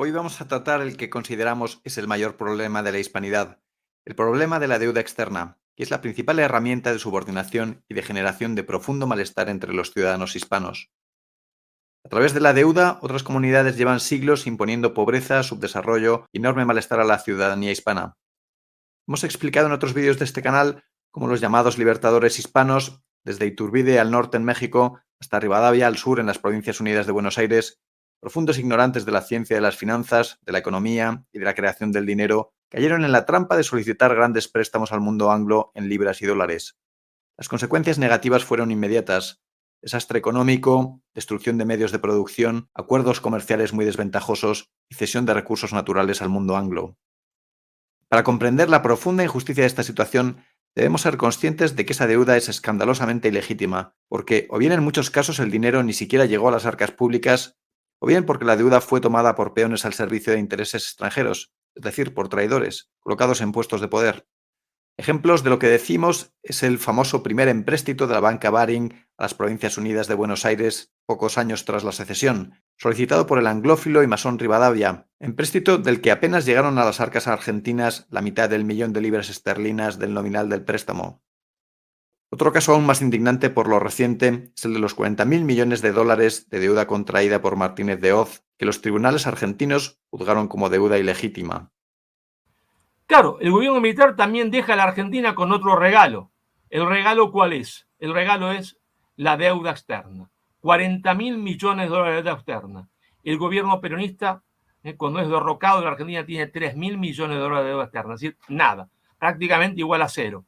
Hoy vamos a tratar el que consideramos es el mayor problema de la hispanidad, el problema de la deuda externa, que es la principal herramienta de subordinación y de generación de profundo malestar entre los ciudadanos hispanos. A través de la deuda, otras comunidades llevan siglos imponiendo pobreza, subdesarrollo y enorme malestar a la ciudadanía hispana. Hemos explicado en otros vídeos de este canal cómo los llamados libertadores hispanos, desde Iturbide al norte en México hasta Rivadavia al sur en las Provincias Unidas de Buenos Aires, profundos ignorantes de la ciencia de las finanzas, de la economía y de la creación del dinero, cayeron en la trampa de solicitar grandes préstamos al mundo anglo en libras y dólares. Las consecuencias negativas fueron inmediatas: desastre económico, destrucción de medios de producción, acuerdos comerciales muy desventajosos y cesión de recursos naturales al mundo anglo. Para comprender la profunda injusticia de esta situación, debemos ser conscientes de que esa deuda es escandalosamente ilegítima, porque o bien en muchos casos el dinero ni siquiera llegó a las arcas públicas, o bien porque la deuda fue tomada por peones al servicio de intereses extranjeros, es decir, por traidores, colocados en puestos de poder. Ejemplos de lo que decimos es el famoso primer empréstito de la banca Baring a las Provincias Unidas de Buenos Aires pocos años tras la secesión, solicitado por el anglófilo y masón Rivadavia, empréstito del que apenas llegaron a las arcas argentinas la mitad del millón de libras esterlinas del nominal del préstamo. Otro caso aún más indignante por lo reciente es el de los 40.000 millones de dólares de deuda contraída por Martínez de Hoz, que los tribunales argentinos juzgaron como deuda ilegítima. Claro, el gobierno militar también deja a la Argentina con otro regalo. ¿El regalo cuál es? El regalo es la deuda externa. 40.000 millones de dólares de deuda externa. El gobierno peronista, cuando es derrocado, la Argentina tiene 3.000 millones de dólares de deuda externa. Es decir, nada, prácticamente igual a cero.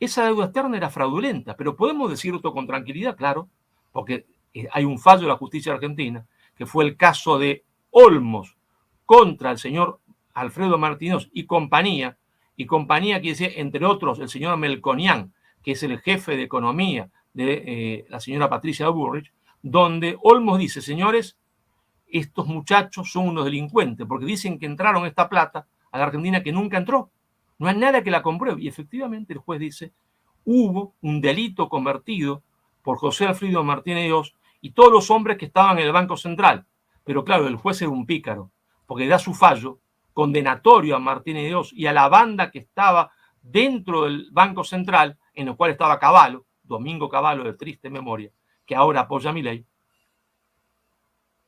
Esa deuda externa era fraudulenta, pero podemos decir esto con tranquilidad, claro, porque hay un fallo de la justicia argentina, que fue el caso de Olmos contra el señor Alfredo Martínez y compañía quiere decir, entre otros, el señor Melconian, que es el jefe de economía de la señora Patricia Bullrich, donde Olmos dice: señores, estos muchachos son unos delincuentes, porque dicen que entraron esta plata a la Argentina que nunca entró. No hay nada que la compruebe. Y efectivamente el juez dice: hubo un delito convertido por José Alfredo Martínez de Hoz y todos los hombres que estaban en el Banco Central. Pero claro, el juez era un pícaro, porque da su fallo condenatorio a Martínez de Hoz y a la banda que estaba dentro del Banco Central, en el cual estaba Cavallo, Domingo Cavallo de triste memoria, que ahora apoya a Milei,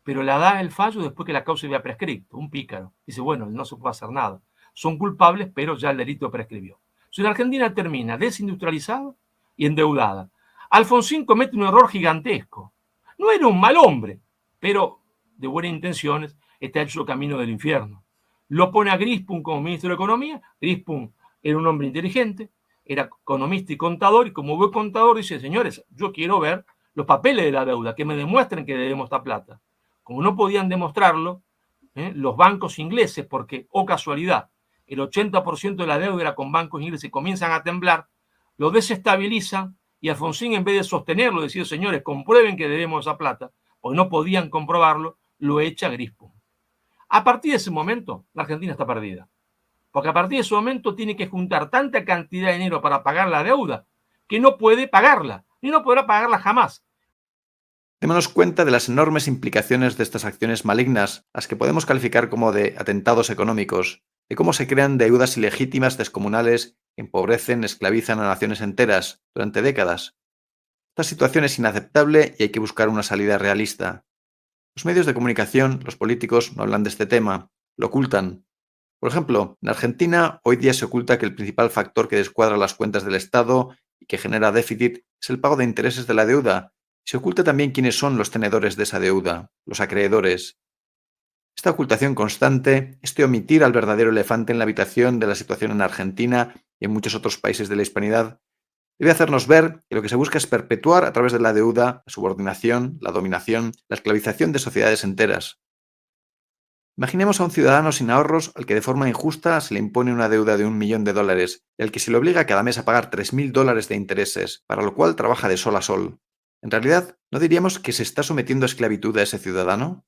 pero la da el fallo después que la causa había prescrito. Un pícaro. Dice: bueno, no se puede hacer nada. Son culpables, pero ya el delito prescribió. Si la Argentina termina desindustrializada y endeudada. Alfonsín comete un error gigantesco. No era un mal hombre, pero de buenas intenciones está hecho el camino del infierno. Lo pone a Grispun como ministro de Economía. Grispun era un hombre inteligente, era economista y contador, y como buen contador dice: señores, yo quiero ver los papeles de la deuda, que me demuestren que debemos esta plata. Como no podían demostrarlo, los bancos ingleses, porque, oh casualidad, el 80% de la deuda era con bancos ingleses, comienzan a temblar, lo desestabilizan, y Alfonsín, en vez de sostenerlo, decir: señores, comprueben que debemos esa plata, porque no podían comprobarlo, lo echa Grispun. A partir de ese momento, la Argentina está perdida, porque a partir de ese momento tiene que juntar tanta cantidad de dinero para pagar la deuda que no puede pagarla, ni no podrá pagarla jamás. Démonos cuenta de las enormes implicaciones de estas acciones malignas, las que podemos calificar como de atentados económicos, de cómo se crean deudas ilegítimas descomunales que empobrecen, esclavizan a naciones enteras durante décadas. Esta situación es inaceptable y hay que buscar una salida realista. Los medios de comunicación, los políticos, no hablan de este tema, lo ocultan. Por ejemplo, en Argentina hoy día se oculta que el principal factor que descuadra las cuentas del Estado y que genera déficit es el pago de intereses de la deuda. Se oculta también quiénes son los tenedores de esa deuda, los acreedores. Esta ocultación constante, este omitir al verdadero elefante en la habitación de la situación en Argentina y en muchos otros países de la hispanidad, debe hacernos ver que lo que se busca es perpetuar a través de la deuda la subordinación, la dominación, la esclavización de sociedades enteras. Imaginemos a un ciudadano sin ahorros al que de forma injusta se le impone una deuda de $1.000.000 y al que se le obliga cada mes a pagar $3.000 de intereses, para lo cual trabaja de sol a sol. En realidad, ¿no diríamos que se está sometiendo a esclavitud a ese ciudadano?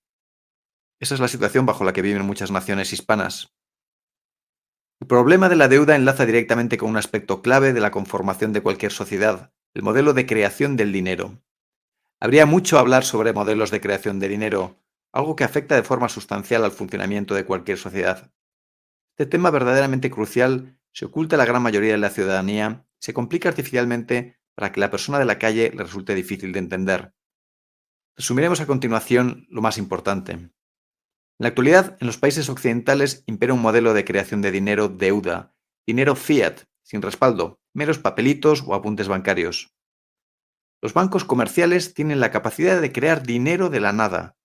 Esa es la situación bajo la que viven muchas naciones hispanas. El problema de la deuda enlaza directamente con un aspecto clave de la conformación de cualquier sociedad, el modelo de creación del dinero. Habría mucho a hablar sobre modelos de creación de dinero, algo que afecta de forma sustancial al funcionamiento de cualquier sociedad. Este tema verdaderamente crucial se oculta a la gran mayoría de la ciudadanía y se complica artificialmente para que la persona de la calle le resulte difícil de entender. Resumiremos a continuación lo más importante. En la actualidad, en los países occidentales impera un modelo de creación de dinero deuda, dinero fiat, sin respaldo, meros papelitos o apuntes bancarios. Los bancos comerciales tienen la capacidad de crear dinero de la nada.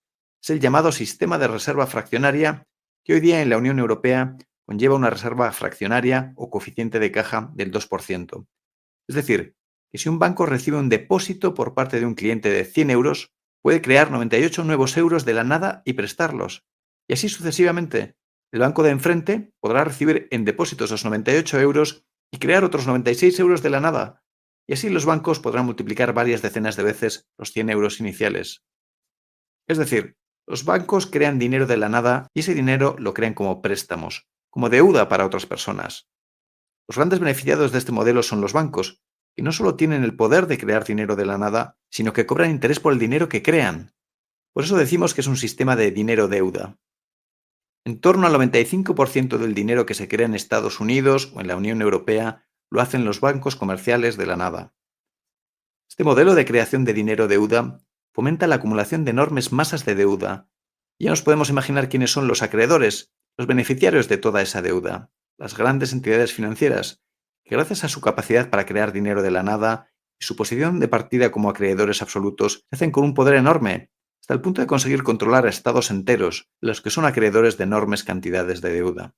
Es el llamado sistema de reserva fraccionaria que hoy día en la Unión Europea conlleva una reserva fraccionaria o coeficiente de caja del 2%. Es decir, que si un banco recibe un depósito por parte de un cliente de 100 euros, puede crear 98 nuevos euros de la nada y prestarlos. Y así sucesivamente. El banco de enfrente podrá recibir en depósitos los 98 euros y crear otros 96 euros de la nada. Y así los bancos podrán multiplicar varias decenas de veces los 100 euros iniciales. Es decir, los bancos crean dinero de la nada y ese dinero lo crean como préstamos, como deuda para otras personas. Los grandes beneficiados de este modelo son los bancos, que no solo tienen el poder de crear dinero de la nada, sino que cobran interés por el dinero que crean. Por eso decimos que es un sistema de dinero-deuda. En torno al 95% del dinero que se crea en Estados Unidos o en la Unión Europea lo hacen los bancos comerciales de la nada. Este modelo de creación de dinero-deuda fomenta la acumulación de enormes masas de deuda. Y ya nos podemos imaginar quiénes son los acreedores, los beneficiarios de toda esa deuda, las grandes entidades financieras, que gracias a su capacidad para crear dinero de la nada y su posición de partida como acreedores absolutos, se hacen con un poder enorme, hasta el punto de conseguir controlar a estados enteros, los que son acreedores de enormes cantidades de deuda.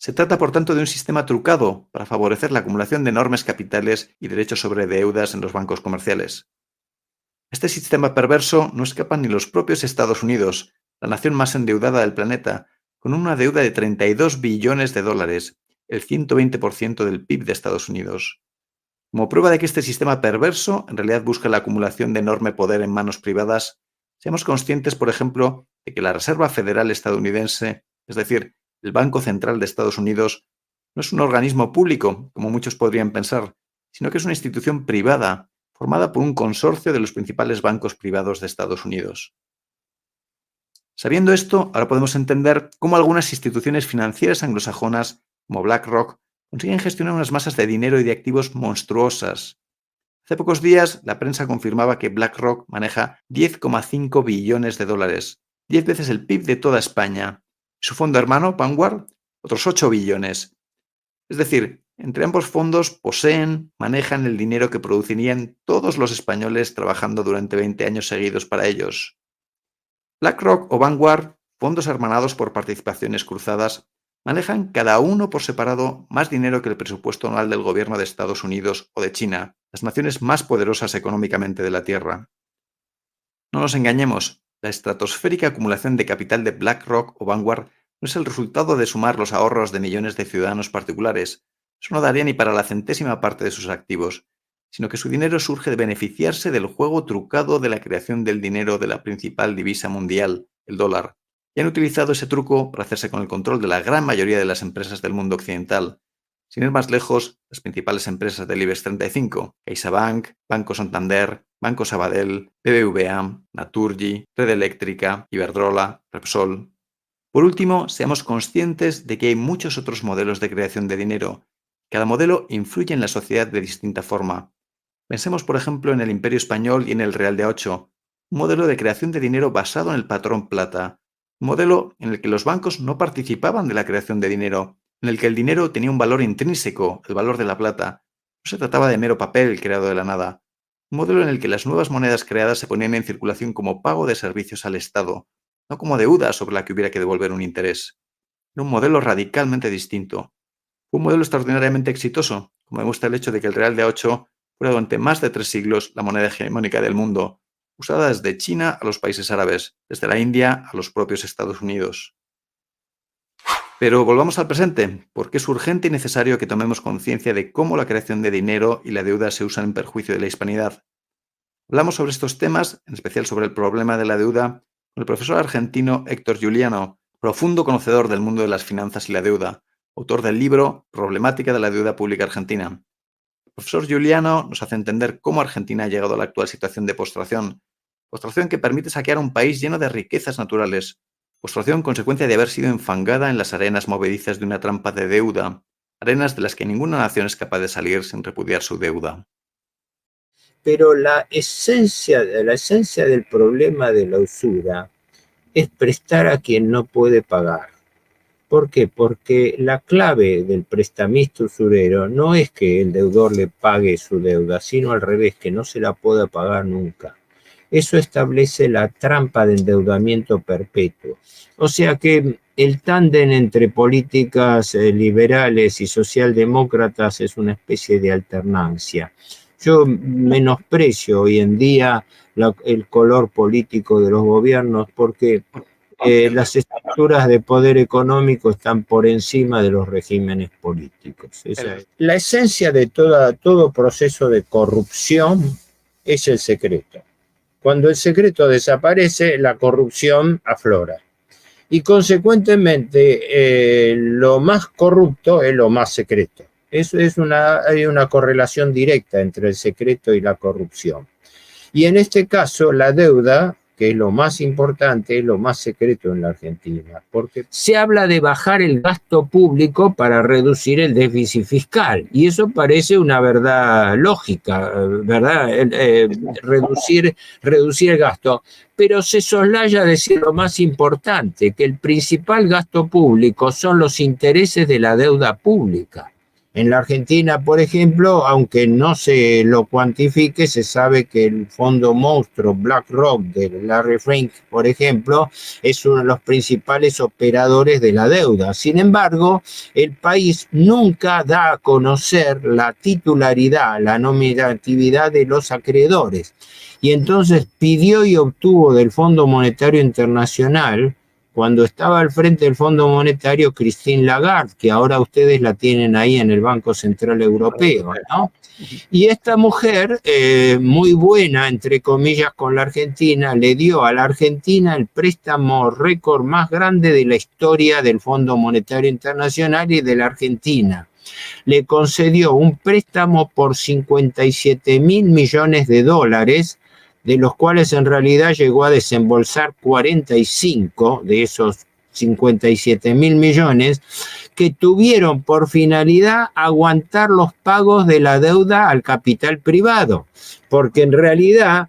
Se trata, por tanto, de un sistema trucado para favorecer la acumulación de enormes capitales y derechos sobre deudas en los bancos comerciales. Este sistema perverso no escapan ni los propios Estados Unidos, la nación más endeudada del planeta, con una deuda de 32 billones de dólares, el 120% del PIB de Estados Unidos. Como prueba de que este sistema perverso en realidad busca la acumulación de enorme poder en manos privadas, seamos conscientes, por ejemplo, de que la Reserva Federal estadounidense, es decir, el Banco Central de Estados Unidos, no es un organismo público, como muchos podrían pensar, sino que es una institución privada, formada por un consorcio de los principales bancos privados de Estados Unidos. Sabiendo esto, ahora podemos entender cómo algunas instituciones financieras anglosajonas, como BlackRock, consiguen gestionar unas masas de dinero y de activos monstruosas. Hace pocos días, la prensa confirmaba que BlackRock maneja 10,5 billones de dólares, 10 veces el PIB de toda España. Su fondo hermano, Vanguard, otros 8 billones. Es decir, entre ambos fondos poseen, manejan el dinero que producirían todos los españoles trabajando durante 20 años seguidos para ellos. BlackRock o Vanguard, fondos hermanados por participaciones cruzadas, manejan cada uno por separado más dinero que el presupuesto anual del gobierno de Estados Unidos o de China, las naciones más poderosas económicamente de la Tierra. No nos engañemos, la estratosférica acumulación de capital de BlackRock o Vanguard no es el resultado de sumar los ahorros de millones de ciudadanos particulares, eso no daría ni para la centésima parte de sus activos, sino que su dinero surge de beneficiarse del juego trucado de la creación del dinero de la principal divisa mundial, el dólar, y han utilizado ese truco para hacerse con el control de la gran mayoría de las empresas del mundo occidental. Sin ir más lejos, las principales empresas del IBEX 35, CaixaBank, Banco Santander, Banco Sabadell, BBVA, Naturgy, Red Eléctrica, Iberdrola, Repsol. Por último, seamos conscientes de que hay muchos otros modelos de creación de dinero. Cada modelo influye en la sociedad de distinta forma. Pensemos, por ejemplo, en el Imperio Español y en el Real de A8, un modelo de creación de dinero basado en el patrón plata, un modelo en el que los bancos no participaban de la creación de dinero, en el que el dinero tenía un valor intrínseco, el valor de la plata. No se trataba de mero papel creado de la nada. Un modelo en el que las nuevas monedas creadas se ponían en circulación como pago de servicios al Estado, no como deuda sobre la que hubiera que devolver un interés. Era un modelo radicalmente distinto. Fue un modelo extraordinariamente exitoso, como demuestra el hecho de que el Real de A8 fue durante más de 3 siglos la moneda hegemónica del mundo, usada desde China a los países árabes, desde la India a los propios Estados Unidos. Pero volvamos al presente, porque es urgente y necesario que tomemos conciencia de cómo la creación de dinero y la deuda se usan en perjuicio de la hispanidad. Hablamos sobre estos temas, en especial sobre el problema de la deuda, con el profesor argentino Héctor Giuliano, profundo conocedor del mundo de las finanzas y la deuda, autor del libro Problemática de la deuda pública argentina. El profesor Giuliano nos hace entender cómo Argentina ha llegado a la actual situación de postración, Frustración que permite saquear un país lleno de riquezas naturales. Frustración consecuencia de haber sido enfangada en las arenas movedizas de una trampa de deuda, arenas de las que ninguna nación es capaz de salir sin repudiar su deuda. Pero la esencia del problema de la usura es prestar a quien no puede pagar. ¿Por qué? Porque la clave del prestamista usurero no es que el deudor le pague su deuda, sino al revés, que no se la pueda pagar nunca. Eso establece la trampa de endeudamiento perpetuo. O sea que el tándem entre políticas liberales y socialdemócratas es una especie de alternancia. Yo menosprecio hoy en día el color político de los gobiernos porque las estructuras de poder económico están por encima de los regímenes políticos. La esencia de todo proceso de corrupción es el secreto. Cuando el secreto desaparece, la corrupción aflora. Y consecuentemente, lo más corrupto es lo más secreto. Hay una correlación directa entre el secreto y la corrupción. Y en este caso, la deuda, que es lo más importante, es lo más secreto en la Argentina, porque se habla de bajar el gasto público para reducir el déficit fiscal, y eso parece una verdad lógica, ¿verdad? Reducir el gasto, pero se soslaya decir lo más importante, que el principal gasto público son los intereses de la deuda pública. En la Argentina, por ejemplo, aunque no se lo cuantifique, se sabe que el fondo monstruo BlackRock de Larry Fink, por ejemplo, es uno de los principales operadores de la deuda. Sin embargo, el país nunca da a conocer la titularidad, la nominatividad de los acreedores. Y entonces pidió y obtuvo del Fondo Monetario Internacional, cuando estaba al frente del Fondo Monetario, Christine Lagarde, que ahora ustedes la tienen ahí en el Banco Central Europeo, ¿no? Y esta mujer, muy buena, entre comillas, con la Argentina, le dio a la Argentina el préstamo récord más grande de la historia del Fondo Monetario Internacional y de la Argentina. Le concedió un préstamo por 57.000 millones de dólares, de los cuales en realidad llegó a desembolsar 45 de esos 57.000 millones, que tuvieron por finalidad aguantar los pagos de la deuda al capital privado, porque en realidad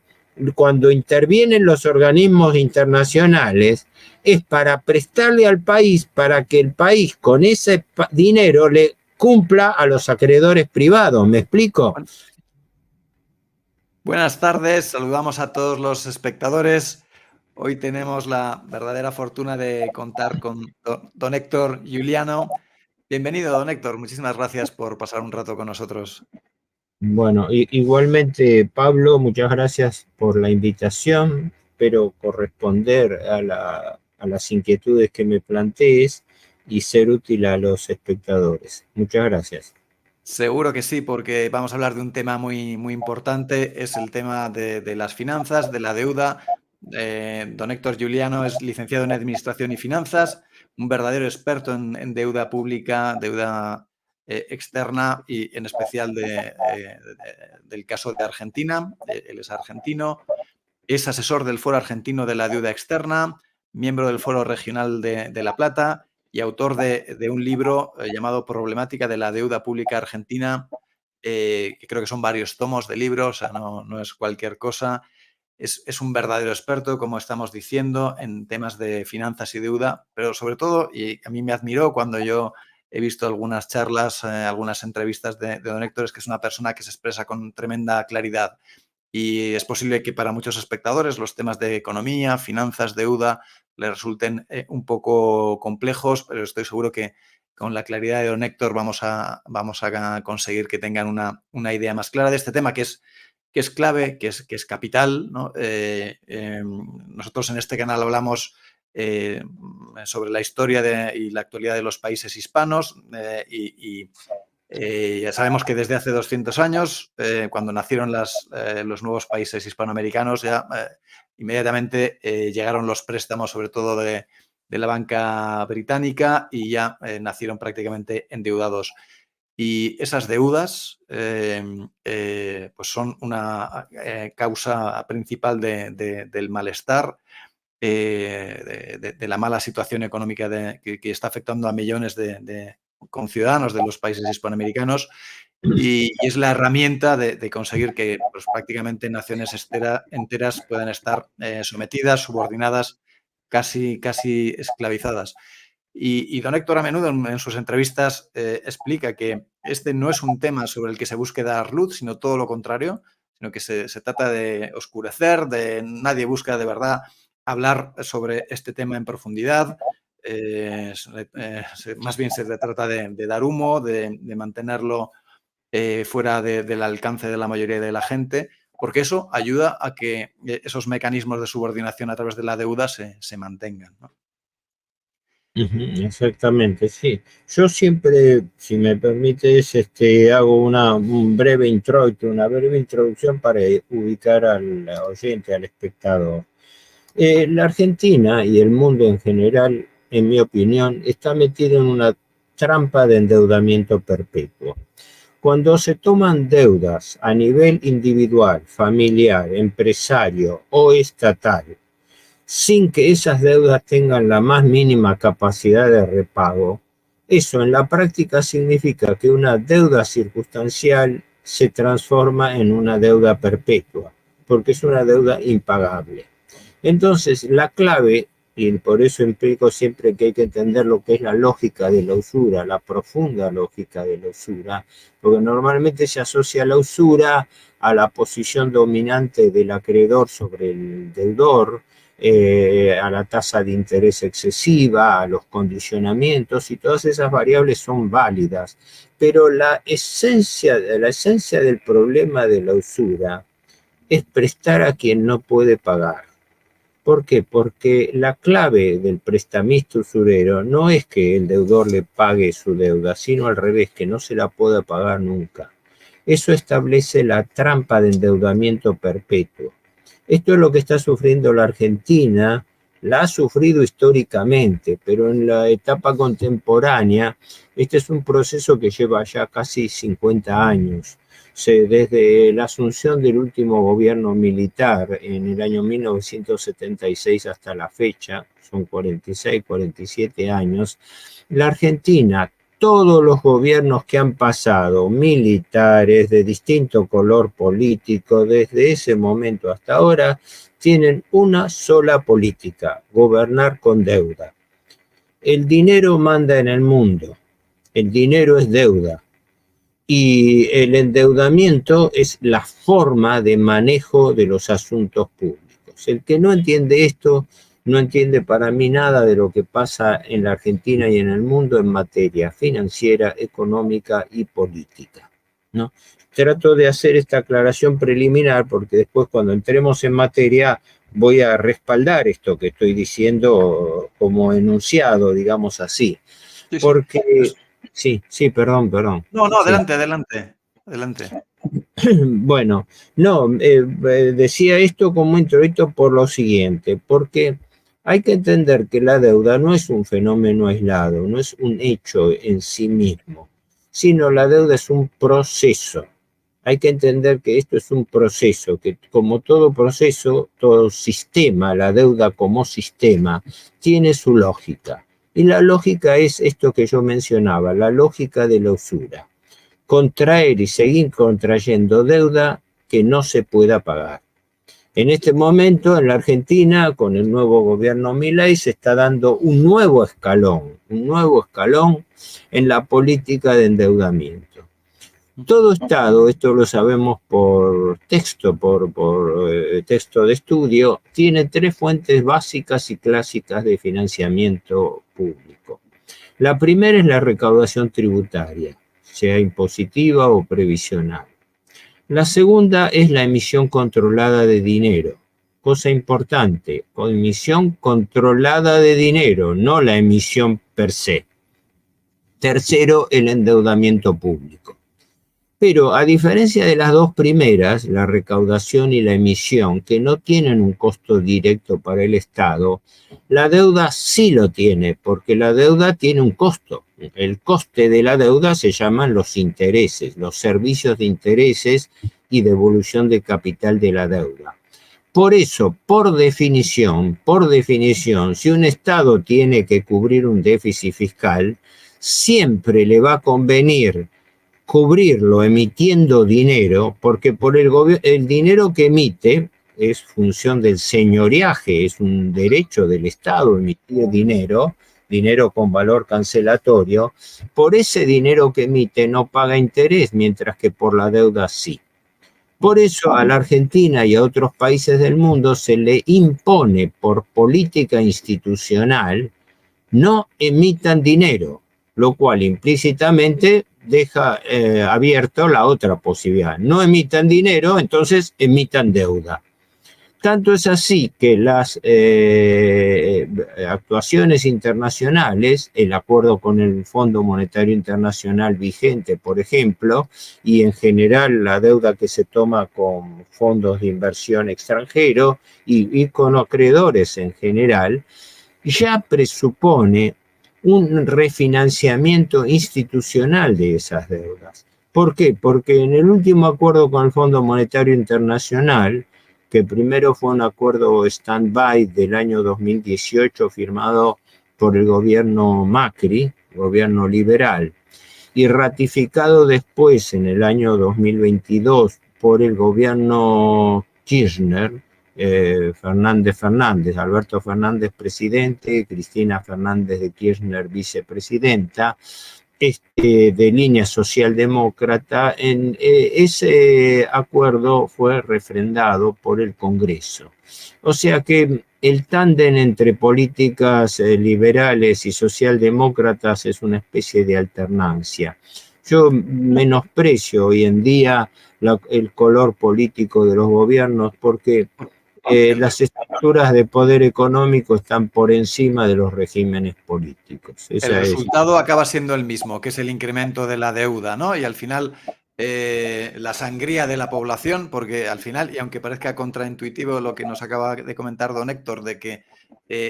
cuando intervienen los organismos internacionales es para prestarle al país, para que el país con ese dinero le cumpla a los acreedores privados. ¿Me explico? Buenas tardes, saludamos a todos los espectadores. Hoy tenemos la verdadera fortuna de contar con don Héctor Giuliano. Bienvenido, don Héctor. Muchísimas gracias por pasar un rato con nosotros. Bueno, igualmente, Pablo, muchas gracias por la invitación. Espero corresponder a las inquietudes que me plantees y ser útil a los espectadores. Muchas gracias. Seguro que sí, porque vamos a hablar de un tema muy, muy importante. Es el tema de las finanzas, de la deuda. Don Héctor Giuliano es licenciado en Administración y Finanzas, un verdadero experto en deuda pública, deuda externa y en especial del caso de Argentina. Él es argentino, es asesor del Foro Argentino de la Deuda Externa, miembro del Foro Regional de La Plata y autor de un libro llamado Problemática de la Deuda Pública Argentina, que creo que son varios tomos de libros, o sea, no es cualquier cosa. Es un verdadero experto, como estamos diciendo, en temas de finanzas y deuda, pero sobre todo, y a mí me admiró cuando yo he visto algunas charlas, algunas entrevistas de don Héctor, es que es una persona que se expresa con tremenda claridad. Y es posible que para muchos espectadores los temas de economía, finanzas, deuda les resulten un poco complejos, pero estoy seguro que con la claridad de don Héctor vamos a conseguir que tengan una idea más clara de este tema que es clave, que es capital, ¿no? Nosotros en este canal hablamos sobre la historia y la actualidad de los países hispanos ya sabemos que desde hace 200 años, cuando nacieron los nuevos países hispanoamericanos, ya inmediatamente llegaron los préstamos, sobre todo de la banca británica, y ya nacieron prácticamente endeudados. Y esas deudas pues son una causa principal del malestar, de la mala situación económica que está afectando a millones de conciudadanos de los países hispanoamericanos, y es la herramienta de conseguir que pues, prácticamente naciones enteras puedan estar sometidas, subordinadas, casi esclavizadas. Y don Héctor a menudo en sus entrevistas explica que este no es un tema sobre el que se busque dar luz, sino todo lo contrario, sino que se trata de oscurecer, nadie busca de verdad hablar sobre este tema en profundidad. Más bien se trata de dar humo, de mantenerlo fuera del alcance de la mayoría de la gente, porque eso ayuda a que esos mecanismos de subordinación a través de la deuda se mantengan, ¿no? Exactamente, sí. Yo siempre, si me permites, hago un breve introito, una breve introducción para ubicar al oyente, al espectador. La Argentina y el mundo en general, en mi opinión, está metido en una trampa de endeudamiento perpetuo. Cuando se toman deudas a nivel individual, familiar, empresario o estatal, sin que esas deudas tengan la más mínima capacidad de repago, eso en la práctica significa que una deuda circunstancial se transforma en una deuda perpetua, porque es una deuda impagable. Entonces, la clave, y por eso implico siempre que hay que entender lo que es la lógica de la usura, la profunda lógica de la usura, porque normalmente se asocia la usura a la posición dominante del acreedor sobre el deudor, a la tasa de interés excesiva, a los condicionamientos, y todas esas variables son válidas. Pero la esencia del problema de la usura es prestar a quien no puede pagar. ¿Por qué? Porque la clave del prestamista usurero no es que el deudor le pague su deuda, sino al revés, que no se la pueda pagar nunca. Eso establece la trampa de endeudamiento perpetuo. Esto es lo que está sufriendo la Argentina, la ha sufrido históricamente, pero en la etapa contemporánea, este es un proceso que lleva ya casi 50 años. Desde la asunción del último gobierno militar en el año 1976 hasta la fecha, son 46, 47 años, la Argentina, todos los gobiernos que han pasado, militares de distinto color político, desde ese momento hasta ahora, tienen una sola política: gobernar con deuda. El dinero manda en el mundo, el dinero es deuda. Y el endeudamiento es la forma de manejo de los asuntos públicos. El que no entiende esto, no entiende para mí nada de lo que pasa en la Argentina y en el mundo en materia financiera, económica y política, ¿no? Trato de hacer esta aclaración preliminar porque después, cuando entremos en materia, voy a respaldar esto que estoy diciendo como enunciado, digamos así. Sí, porque... Pues, Sí, perdón. no, Sí. adelante. Bueno, no, decía esto como introito por lo siguiente, porque hay que entender que la deuda no es un fenómeno aislado, no es un hecho en sí mismo, sino la deuda es un proceso. Hay que entender que esto es un proceso, que como todo proceso, todo sistema, la deuda como sistema, tiene su lógica. Y la lógica es esto que yo mencionaba, la lógica de la usura. Contraer y seguir contrayendo deuda que no se pueda pagar. En este momento, en la Argentina, con el nuevo gobierno Milei, se está dando un nuevo escalón en la política de endeudamiento. Todo Estado, esto lo sabemos por texto, por texto de estudio, tiene 3 fuentes básicas y clásicas de financiamiento público. La primera es la recaudación tributaria, sea impositiva o previsional. La segunda es la emisión controlada de dinero. Cosa importante, emisión controlada de dinero, no la emisión per se. Tercero, el endeudamiento público. Pero a diferencia de las dos primeras, la recaudación y la emisión, que no tienen un costo directo para el Estado, la deuda sí lo tiene, porque la deuda tiene un costo. El coste de la deuda se llaman los intereses, los servicios de intereses y devolución de capital de la deuda. Por eso, por definición, si un Estado tiene que cubrir un déficit fiscal, siempre le va a convenir cubrirlo emitiendo dinero, porque por el dinero que emite es función del señoreaje, es un derecho del Estado emitir dinero con valor cancelatorio. Por ese dinero que emite no paga interés, mientras que por la deuda sí. Por eso a la Argentina y a otros países del mundo se le impone por política institucional no emitan dinero, lo cual implícitamente deja abierto la otra posibilidad. No emitan dinero, entonces emitan deuda. Tanto es así que las actuaciones internacionales, el acuerdo con el Fondo Monetario Internacional vigente, por ejemplo, y en general la deuda que se toma con fondos de inversión extranjeros y con acreedores en general, ya presupone un refinanciamiento institucional de esas deudas. ¿Por qué? Porque en el último acuerdo con el Fondo Monetario Internacional, que primero fue un acuerdo stand-by del año 2018 firmado por el gobierno Macri, gobierno liberal, y ratificado después en el año 2022 por el gobierno Kirchner, Alberto Fernández presidente, Cristina Fernández de Kirchner vicepresidenta, de línea socialdemócrata. Ese acuerdo fue refrendado por el Congreso. O sea que el tándem entre políticas liberales y socialdemócratas es una especie de alternancia. Yo menosprecio hoy en día el color político de los gobiernos porque las estructuras de poder económico están por encima de los regímenes políticos. El resultado acaba siendo el mismo, que es el incremento de la deuda, ¿no? Y al final la sangría de la población, porque al final, y aunque parezca contraintuitivo lo que nos acaba de comentar don Héctor, de que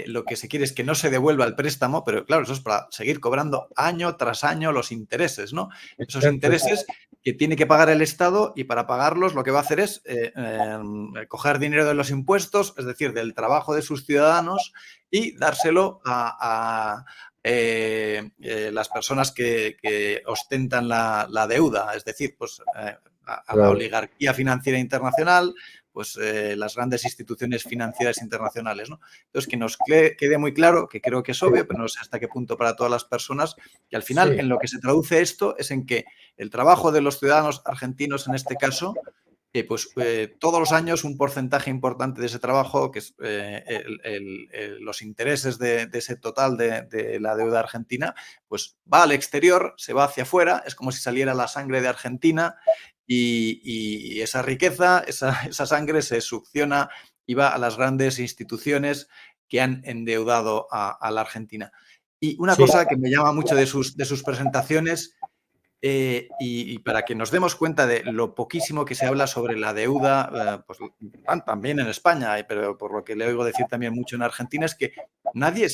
lo que se quiere es que no se devuelva el préstamo, pero claro, eso es para seguir cobrando año tras año los intereses, ¿no? Esos intereses que tiene que pagar el Estado, y para pagarlos lo que va a hacer es coger dinero de los impuestos, es decir, del trabajo de sus ciudadanos, y dárselo a las personas que ostentan la deuda, es decir, pues a la oligarquía financiera internacional, pues las grandes instituciones financieras internacionales, ¿no? Entonces, que nos quede muy claro, que creo que es obvio, pero no sé hasta qué punto para todas las personas, que al final en lo que se traduce esto es en que el trabajo de los ciudadanos argentinos, en este caso, todos los años un porcentaje importante de ese trabajo, que es los intereses de ese total de la deuda argentina, pues va al exterior, se va hacia afuera, es como si saliera la sangre de Argentina y esa riqueza, esa sangre se succiona y va a las grandes instituciones que han endeudado a la Argentina. Y una cosa que me llama mucho de sus presentaciones, y para que nos demos cuenta de lo poquísimo que se habla sobre la deuda, pues también en España, pero por lo que le oigo decir también mucho en Argentina, es que nadie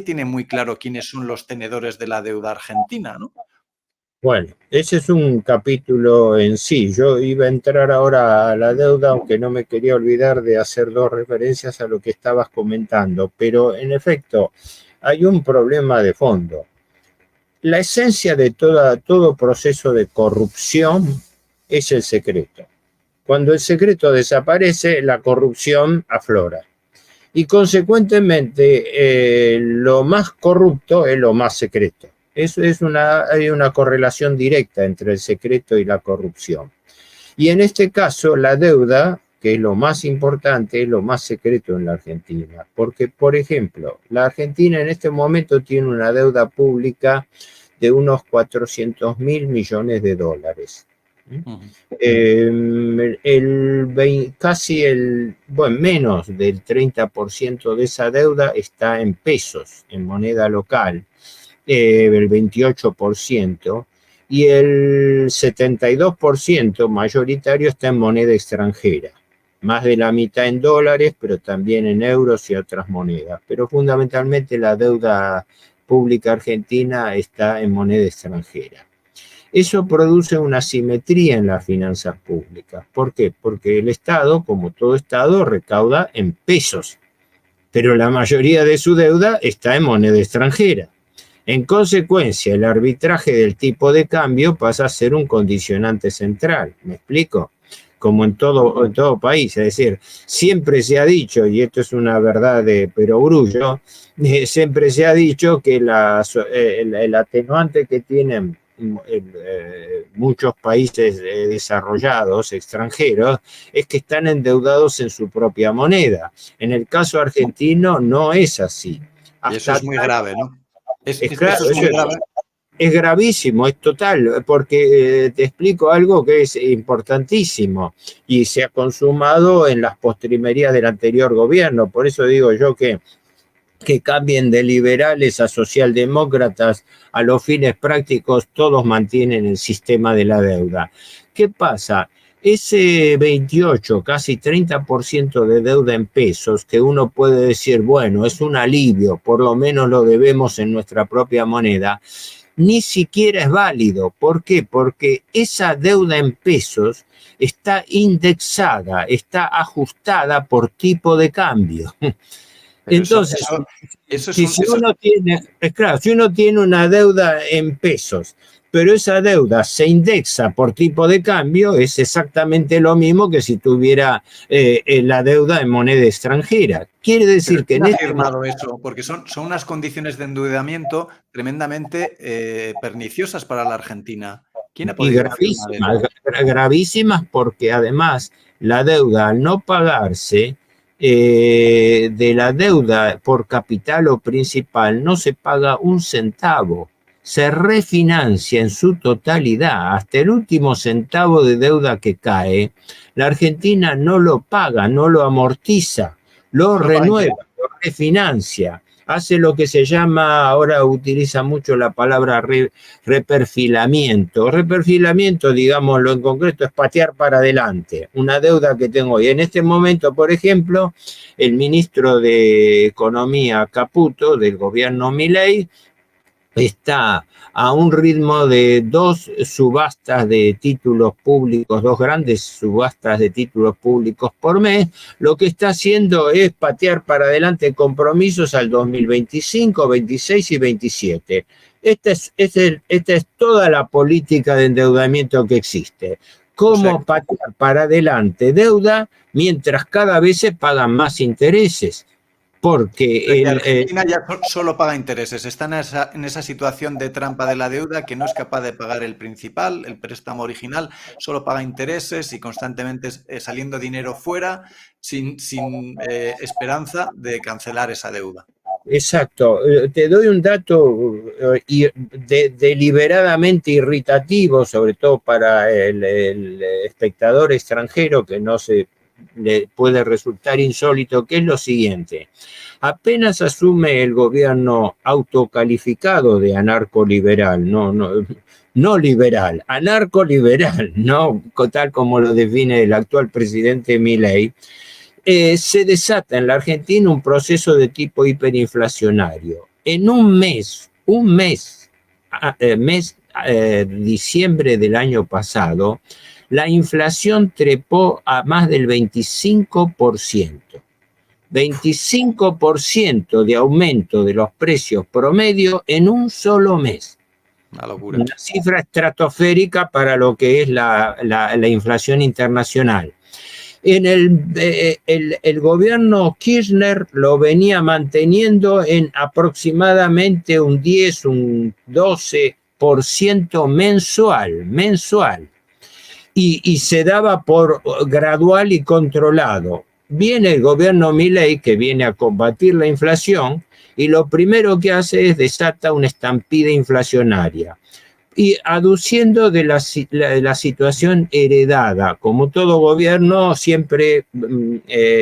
tiene muy claro quiénes son los tenedores de la deuda argentina, ¿no? Bueno, ese es un capítulo en sí. Yo iba a entrar ahora a la deuda, aunque no me quería olvidar de hacer dos referencias a lo que estabas comentando, pero en efecto hay un problema de fondo. La esencia de todo proceso de corrupción es el secreto. Cuando el secreto desaparece, la corrupción aflora. Y consecuentemente, lo más corrupto es lo más secreto. Hay una correlación directa entre el secreto y la corrupción. Y en este caso, la deuda, que es lo más importante, es lo más secreto en la Argentina. Porque, por ejemplo, la Argentina en este momento tiene una deuda pública de unos 400.000 millones de dólares. Menos del 30% de esa deuda está en pesos, en moneda local, el 28%, y el 72% mayoritario está en moneda extranjera. Más de la mitad en dólares, pero también en euros y otras monedas. Pero fundamentalmente la deuda pública argentina está en moneda extranjera. Eso produce una asimetría en las finanzas públicas. ¿Por qué? Porque el Estado, como todo Estado, recauda en pesos, pero la mayoría de su deuda está en moneda extranjera. En consecuencia, el arbitraje del tipo de cambio pasa a ser un condicionante central. ¿Me explico? Como en todo país. Es decir, siempre se ha dicho, y esto es una verdad de perogrullo, siempre se ha dicho que el atenuante que tienen muchos países desarrollados, extranjeros, es que están endeudados en su propia moneda. En el caso argentino no es así. Y eso es muy grave, ¿no? Claro, eso es muy grave. Es gravísimo, es total, porque te explico algo que es importantísimo y se ha consumado en las postrimerías del anterior gobierno. Por eso digo yo que cambien de liberales a socialdemócratas, a los fines prácticos, todos mantienen el sistema de la deuda. ¿Qué pasa? Ese 28, casi 30% de deuda en pesos, que uno puede decir, bueno, es un alivio, por lo menos lo debemos en nuestra propia moneda, ni siquiera es válido. ¿Por qué? Porque esa deuda en pesos está indexada, está ajustada por tipo de cambio. Entonces, si uno tiene una deuda en pesos, pero esa deuda se indexa por tipo de cambio, es exactamente lo mismo que si tuviera la deuda en moneda extranjera. Quiere decir que... ¿Quién ha firmado eso? Porque son unas condiciones de endeudamiento tremendamente perniciosas para la Argentina. ¿Quién ha podido firmar eso? Gravísimas, porque además la deuda, al no pagarse, de la deuda por capital o principal no se paga un centavo, se refinancia en su totalidad, hasta el último centavo de deuda que cae, la Argentina no lo paga, no lo amortiza, lo renueva, lo refinancia. Hace lo que se llama, ahora utiliza mucho la palabra reperfilamiento. Reperfilamiento, digámoslo en concreto, es patear para adelante. Una deuda que tengo hoy. En este momento, por ejemplo, el ministro de Economía Caputo, del gobierno Milei, está a un ritmo de 2 subastas de títulos públicos, 2 grandes subastas de títulos públicos por mes. Lo que está haciendo es patear para adelante compromisos al 2025, 26 y 27. Esta es toda la política de endeudamiento que existe. ¿Cómo patear para adelante deuda mientras cada vez se pagan más intereses? Porque Argentina ya solo paga intereses, está en esa situación de trampa de la deuda, que no es capaz de pagar el principal, el préstamo original, solo paga intereses y constantemente saliendo dinero fuera sin esperanza de cancelar esa deuda. Exacto. Te doy un dato deliberadamente irritativo, sobre todo para el espectador extranjero, que no se le puede resultar insólito, que es lo siguiente. Apenas asume el gobierno autocalificado de anarcoliberal, no liberal, anarcoliberal, no tal como lo define el actual presidente Milei, se desata en la Argentina un proceso de tipo hiperinflacionario. En un mes, diciembre del año pasado, la inflación trepó a más del 25%. 25% de aumento de los precios promedio en un solo mes. Una locura. Una cifra estratosférica para lo que es la inflación internacional. El gobierno Kirchner lo venía manteniendo en aproximadamente un 10, un 12% mensual. Y se daba por gradual y controlado. Viene el gobierno Milei, que viene a combatir la inflación, y lo primero que hace es desata una estampida inflacionaria. Y aduciendo de la situación heredada, como todo gobierno siempre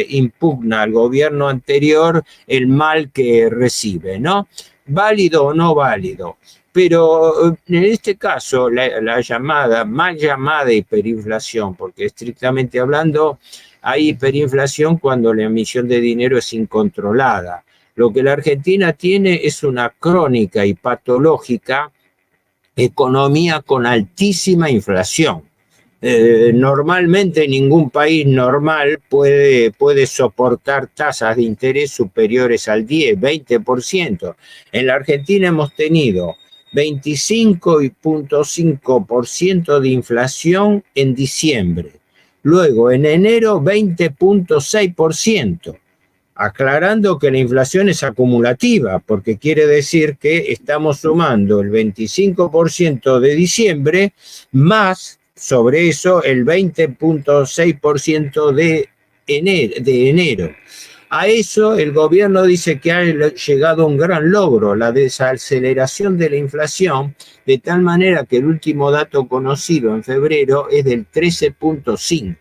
impugna al gobierno anterior el mal que recibe, ¿no? válido o no válido. Pero en este caso, la llamada, mal llamada hiperinflación, porque estrictamente hablando, hay hiperinflación cuando la emisión de dinero es incontrolada. Lo que la Argentina tiene es una crónica y patológica economía con altísima inflación. Normalmente ningún país normal puede soportar tasas de interés superiores al 10, 20%. En la Argentina hemos tenido 25.5% de inflación en diciembre. Luego, en enero, 20.6%. Aclarando que la inflación es acumulativa, porque quiere decir que estamos sumando el 25% de diciembre más sobre eso el 20.6% de enero. A eso el gobierno dice que ha llegado a un gran logro, la desaceleración de la inflación, de tal manera que el último dato conocido en febrero es del 13.5%.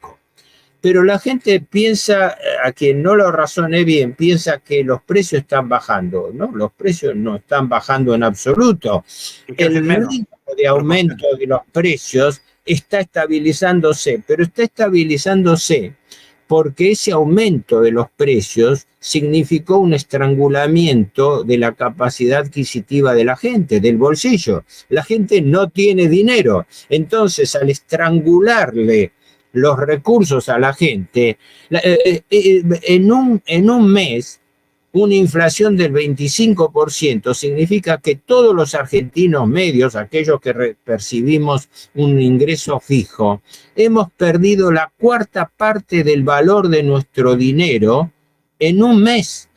Pero la gente piensa, a quien no lo razone bien, piensa que los precios están bajando. No, los precios no están bajando en absoluto. El ritmo de aumento de los precios está estabilizándose, pero está estabilizándose porque ese aumento de los precios significó un estrangulamiento de la capacidad adquisitiva de la gente, del bolsillo. La gente no tiene dinero. Entonces, al estrangularle los recursos a la gente, en un mes, una inflación del 25% significa que todos los argentinos medios, aquellos que percibimos un ingreso fijo, hemos perdido la cuarta parte del valor de nuestro dinero en un mes.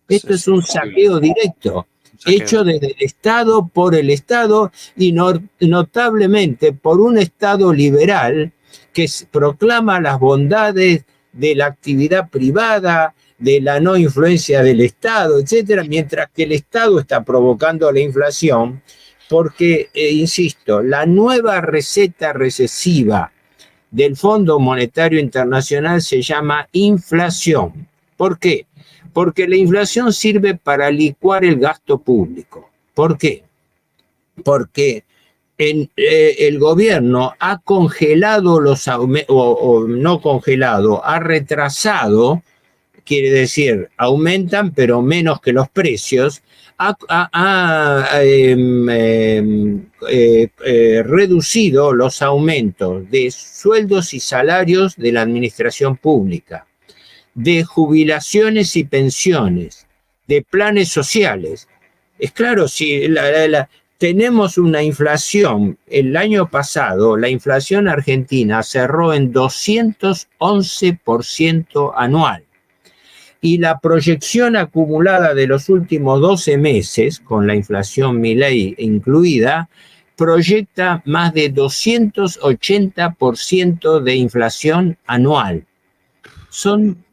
Esto es un saqueo directo, hecho desde el Estado, por el Estado y notablemente por un Estado liberal que proclama las bondades de la actividad privada, de la no influencia del Estado, etcétera, mientras que el Estado está provocando la inflación, porque, insisto, la nueva receta recesiva del Fondo Monetario Internacional se llama inflación. ¿Por qué? Porque la inflación sirve para licuar el gasto público. ¿Por qué? Porque el gobierno ha congelado los aumentos, o no congelado, ha retrasado, quiere decir, aumentan pero menos que los precios, ha reducido los aumentos de sueldos y salarios de la administración pública, de jubilaciones y pensiones, de planes sociales. Es claro, si tenemos una inflación, el año pasado la inflación argentina cerró en 211% anual. Y la proyección acumulada de los últimos 12 meses, con la inflación Milei incluida, proyecta más de 280% de inflación anual. Son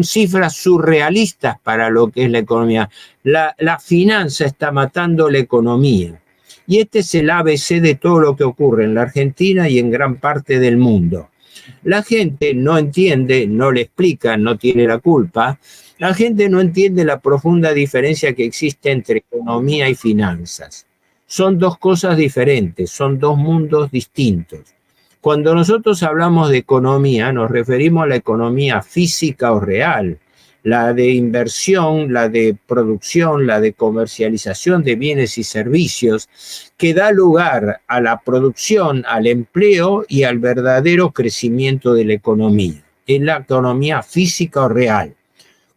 cifras surrealistas para lo que es la economía. La finanza está matando la economía. Y este es el ABC de todo lo que ocurre en la Argentina y en gran parte del mundo. La gente no entiende, no le explica, no tiene la culpa. La gente no entiende la profunda diferencia que existe entre economía y finanzas. Son dos cosas diferentes, son dos mundos distintos. Cuando nosotros hablamos de economía, nos referimos a la economía física o real, la de inversión, la de producción, la de comercialización de bienes y servicios, que da lugar a la producción, al empleo y al verdadero crecimiento de la economía. Es la economía física o real.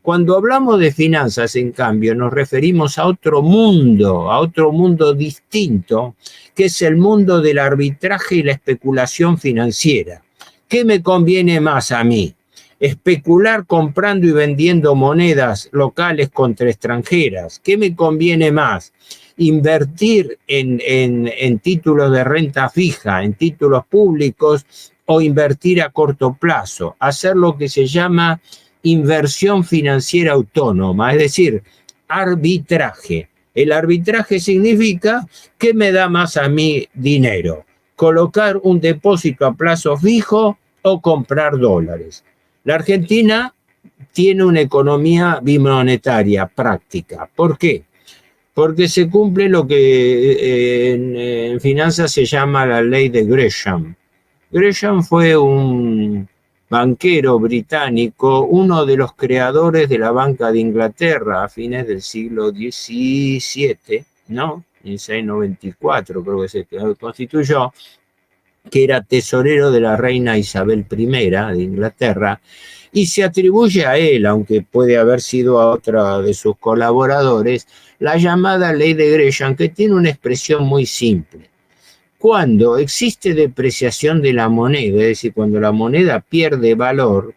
Cuando hablamos de finanzas, en cambio, nos referimos a otro mundo distinto, que es el mundo del arbitraje y la especulación financiera. ¿Qué me conviene más a mí? ¿Especular comprando y vendiendo monedas locales contra extranjeras? ¿Qué me conviene más? ¿Invertir en títulos de renta fija, en títulos públicos, o invertir a corto plazo? Hacer lo que se llama inversión financiera autónoma, es decir, arbitraje. El arbitraje significa que me da más a mí dinero, colocar un depósito a plazo fijo o comprar dólares. La Argentina tiene una economía bimonetaria práctica. ¿Por qué? porque se cumple lo que en finanzas se llama la ley de Gresham. Gresham fue un banquero británico, uno de los creadores de la Banca de Inglaterra a fines del siglo XVII, ¿no? En 1694 creo que se constituyó, que era tesorero de la reina Isabel I de Inglaterra, y se atribuye a él, aunque puede haber sido a otro de sus colaboradores, la llamada ley de Gresham, que tiene una expresión muy simple. Cuando existe depreciación de la moneda, es decir, cuando la moneda pierde valor,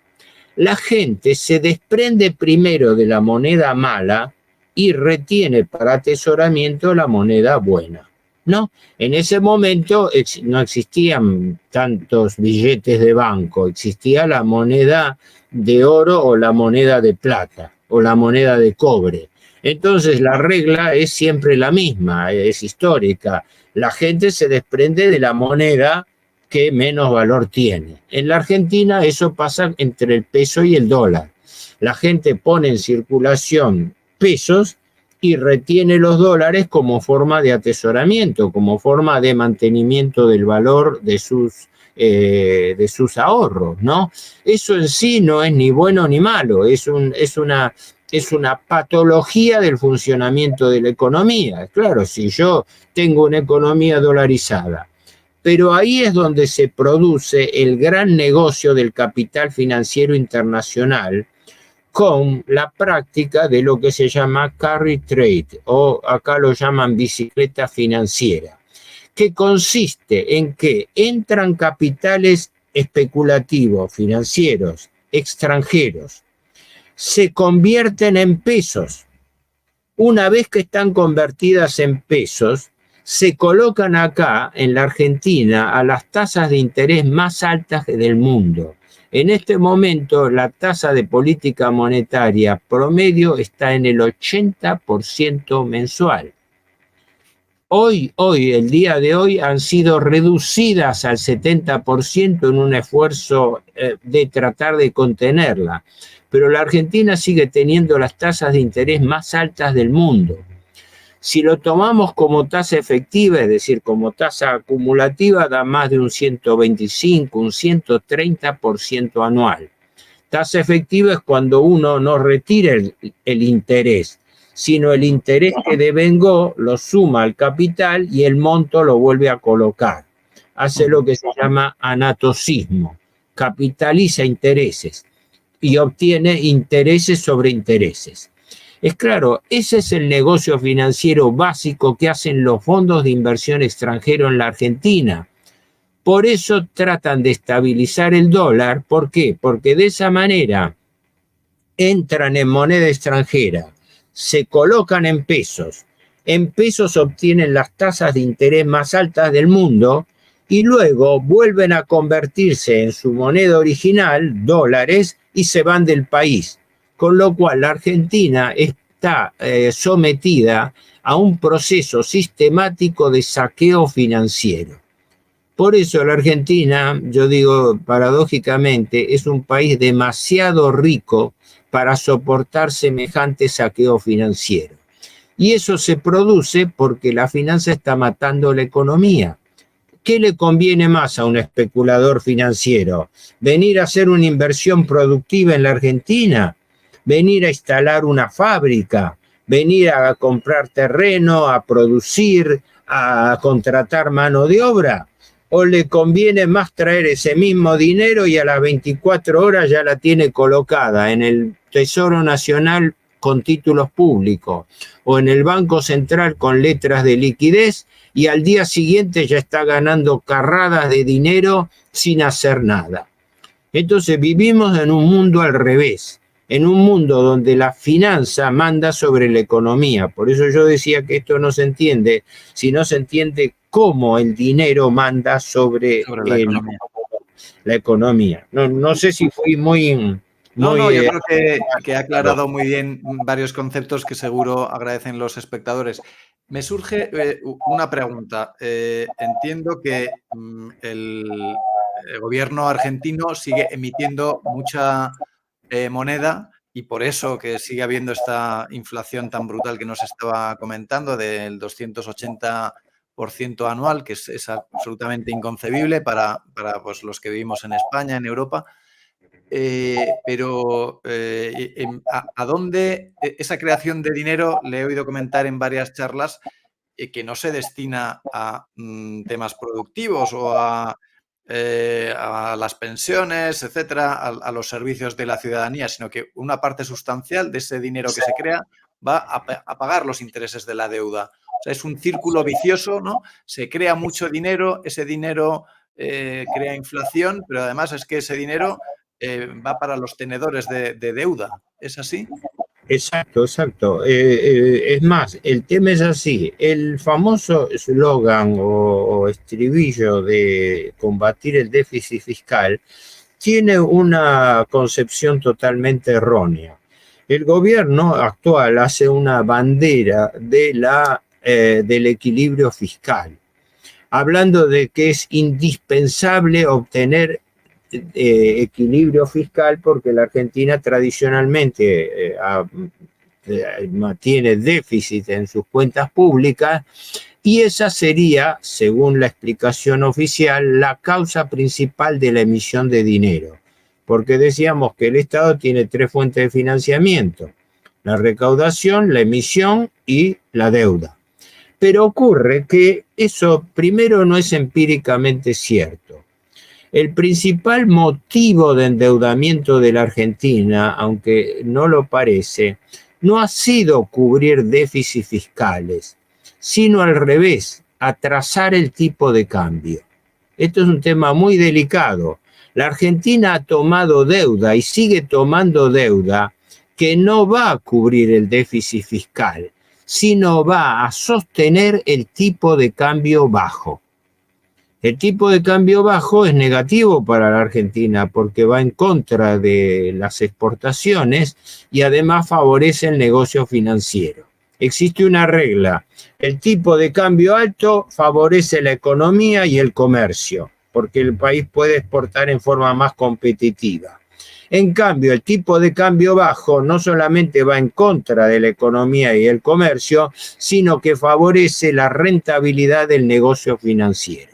la gente se desprende primero de la moneda mala y retiene para atesoramiento la moneda buena, ¿no? En ese momento no existían tantos billetes de banco, existía la moneda de oro o la moneda de plata o la moneda de cobre. Entonces la regla es siempre la misma, es histórica. La gente se desprende de la moneda que menos valor tiene. En la Argentina eso pasa entre el peso y el dólar. La gente pone en circulación pesos y retiene los dólares como forma de atesoramiento, como forma de mantenimiento del valor de sus ahorros, ¿no? Eso en sí no es ni bueno ni malo, es una patología del funcionamiento de la economía. Claro, si yo tengo una economía dolarizada, pero ahí es donde se produce el gran negocio del capital financiero internacional con la práctica de lo que se llama carry trade, o acá lo llaman bicicleta financiera, que consiste en que entran capitales especulativos, financieros, extranjeros, se convierten en pesos. Una vez que están convertidas en pesos, se colocan acá, en la Argentina, a las tasas de interés más altas del mundo. En este momento, la tasa de política monetaria promedio está en el 80% mensual. Hoy, el día de hoy, han sido reducidas al 70% en un esfuerzo de tratar de contenerla. Pero la Argentina sigue teniendo las tasas de interés más altas del mundo. Si lo tomamos como tasa efectiva, es decir, como tasa acumulativa, da más de un 125, un 130% anual. Tasa efectiva es cuando uno no retira el interés, sino el interés que devengó lo suma al capital y el monto lo vuelve a colocar. Hace lo que se llama anatocismo, capitaliza intereses y obtiene intereses sobre intereses. Es claro, ese es el negocio financiero básico que hacen los fondos de inversión extranjero en la Argentina. Por eso tratan de estabilizar el dólar. ¿Por qué? Porque de esa manera entran en moneda extranjera, se colocan en pesos obtienen las tasas de interés más altas del mundo y luego vuelven a convertirse en su moneda original, dólares, y se van del país. Con lo cual la Argentina está sometida a un proceso sistemático de saqueo financiero. Por eso la Argentina, yo digo paradójicamente, es un país demasiado rico para soportar semejante saqueo financiero. Y eso se produce porque la finanza está matando la economía. ¿Qué le conviene más a un especulador financiero? ¿Venir a hacer una inversión productiva en la Argentina? ¿Venir a instalar una fábrica? ¿Venir a comprar terreno, a producir, a contratar mano de obra? ¿O le conviene más traer ese mismo dinero y a las 24 horas ya la tiene colocada en el Tesoro Nacional con títulos públicos o en el Banco Central con letras de liquidez y al día siguiente ya está ganando carradas de dinero sin hacer nada? Entonces vivimos en un mundo al revés, en un mundo donde la finanza manda sobre la economía. Por eso yo decía que esto no se entiende si no se entiende cómo el dinero manda sobre la economía. No sé si fui muy... No, yo creo que ha aclarado muy bien varios conceptos que seguro agradecen los espectadores. Me surge una pregunta. Entiendo que el gobierno argentino sigue emitiendo mucha moneda Y por eso que sigue habiendo esta inflación tan brutal que nos estaba comentando, del 280% anual, que es absolutamente inconcebible para pues, los que vivimos en España, en Europa. Pero ¿a dónde esa creación de dinero, le he oído comentar en varias charlas, que no se destina a temas productivos o a las pensiones, etcétera, a los servicios de la ciudadanía, sino que una parte sustancial de ese dinero que se crea va a pagar los intereses de la deuda? O sea, es un círculo vicioso, ¿no? Se crea mucho dinero, ese dinero crea inflación, pero además es que ese dinero va para los tenedores de deuda. ¿Es así? Exacto, exacto. Es más, el tema es así. El famoso eslogan o estribillo de combatir el déficit fiscal tiene una concepción totalmente errónea. El gobierno actual hace una bandera del equilibrio fiscal, hablando de que es indispensable obtener equilibrio fiscal porque la Argentina tradicionalmente mantiene déficit en sus cuentas públicas y esa sería, según la explicación oficial, la causa principal de la emisión de dinero. Porque decíamos que el Estado tiene 3 fuentes de financiamiento: la recaudación, la emisión y la deuda. Pero ocurre que eso primero no es empíricamente cierto. El principal motivo de endeudamiento de la Argentina, aunque no lo parece, no ha sido cubrir déficits fiscales, sino al revés, atrasar el tipo de cambio. Esto es un tema muy delicado. La Argentina ha tomado deuda y sigue tomando deuda que no va a cubrir el déficit fiscal, sino va a sostener el tipo de cambio bajo. El tipo de cambio bajo es negativo para la Argentina porque va en contra de las exportaciones y además favorece el negocio financiero. Existe una regla: el tipo de cambio alto favorece la economía y el comercio, porque el país puede exportar en forma más competitiva. En cambio, el tipo de cambio bajo no solamente va en contra de la economía y el comercio, sino que favorece la rentabilidad del negocio financiero.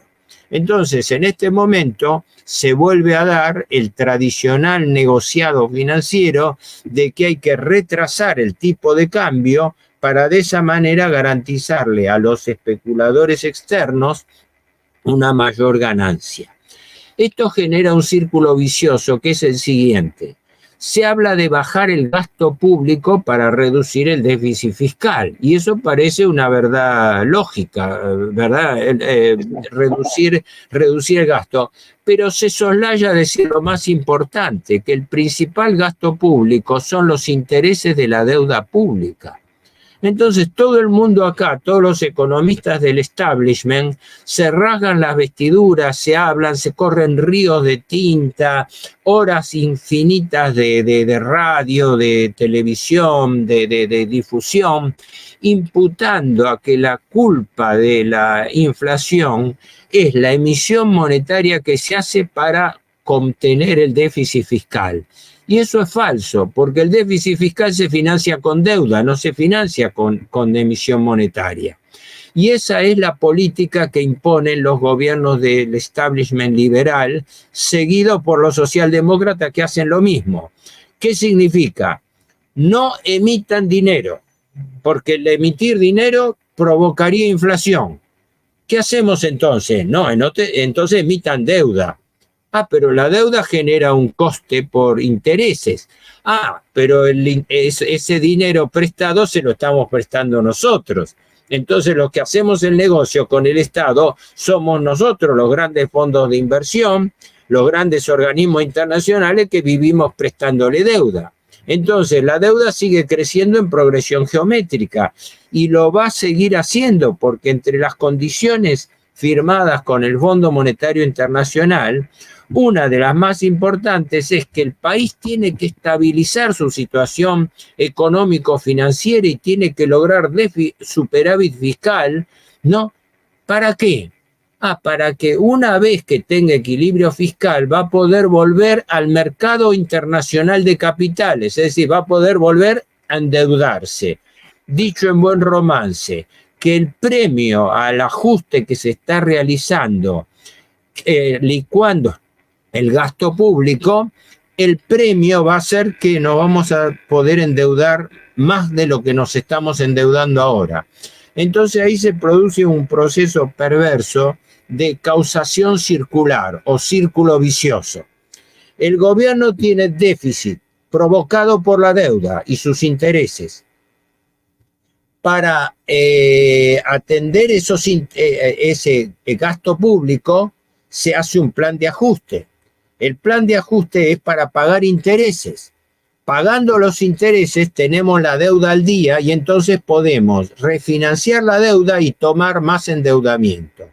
Entonces, en este momento se vuelve a dar el tradicional negociado financiero de que hay que retrasar el tipo de cambio para de esa manera garantizarle a los especuladores externos una mayor ganancia. Esto genera un círculo vicioso que es el siguiente: se habla de bajar el gasto público para reducir el déficit fiscal, y eso parece una verdad lógica, ¿verdad? Reducir el gasto, pero se soslaya decir lo más importante, que el principal gasto público son los intereses de la deuda pública. Entonces todo el mundo acá, todos los economistas del establishment, se rasgan las vestiduras, se hablan, se corren ríos de tinta, horas infinitas de radio, de televisión, de difusión, imputando a que la culpa de la inflación es la emisión monetaria que se hace para contener el déficit fiscal. Y eso es falso, porque el déficit fiscal se financia con deuda, no se financia con emisión monetaria. Y esa es la política que imponen los gobiernos del establishment liberal, seguido por los socialdemócratas que hacen lo mismo. ¿Qué significa? No emitan dinero, porque el emitir dinero provocaría inflación. ¿Qué hacemos entonces? No, entonces emitan deuda. Ah, pero la deuda genera un coste por intereses. Ah, pero ese dinero prestado se lo estamos prestando nosotros. Entonces los que hacemos el negocio con el Estado somos nosotros, los grandes fondos de inversión, los grandes organismos internacionales que vivimos prestándole deuda. Entonces la deuda sigue creciendo en progresión geométrica y lo va a seguir haciendo porque entre las condiciones firmadas con el Fondo Monetario Internacional, una de las más importantes es que el país tiene que estabilizar su situación económico-financiera y tiene que lograr superávit fiscal, ¿no? ¿Para qué? Para que una vez que tenga equilibrio fiscal va a poder volver al mercado internacional de capitales, es decir, va a poder volver a endeudarse. Dicho en buen romance, que el premio al ajuste que se está realizando, licuando el gasto público, el premio va a ser que nos vamos a poder endeudar más de lo que nos estamos endeudando ahora. Entonces ahí se produce un proceso perverso de causación circular o círculo vicioso. El gobierno tiene déficit provocado por la deuda y sus intereses. Para atender ese gasto público se hace un plan de ajuste. El plan de ajuste es para pagar intereses. Pagando los intereses tenemos la deuda al día y entonces podemos refinanciar la deuda y tomar más endeudamiento.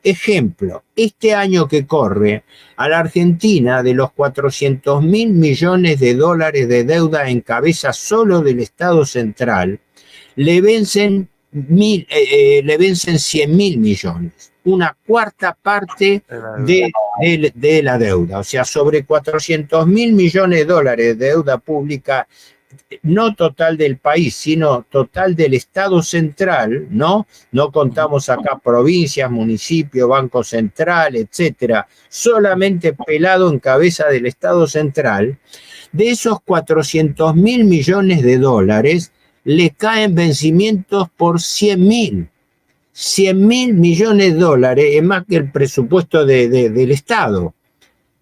Ejemplo, este año que corre, a la Argentina, de los 400.000 millones de dólares de deuda en cabeza solo del Estado central, le vencen 100.000 millones, una cuarta parte de la deuda. O sea, sobre 400.000 millones de dólares de deuda pública, no total del país, sino total del Estado central, ¿no? No contamos acá provincias, municipios, Banco Central, etcétera, solamente pelado en cabeza del Estado central. De esos 400.000 millones de dólares, le caen vencimientos por 100.000 millones de dólares, es más que el presupuesto del Estado.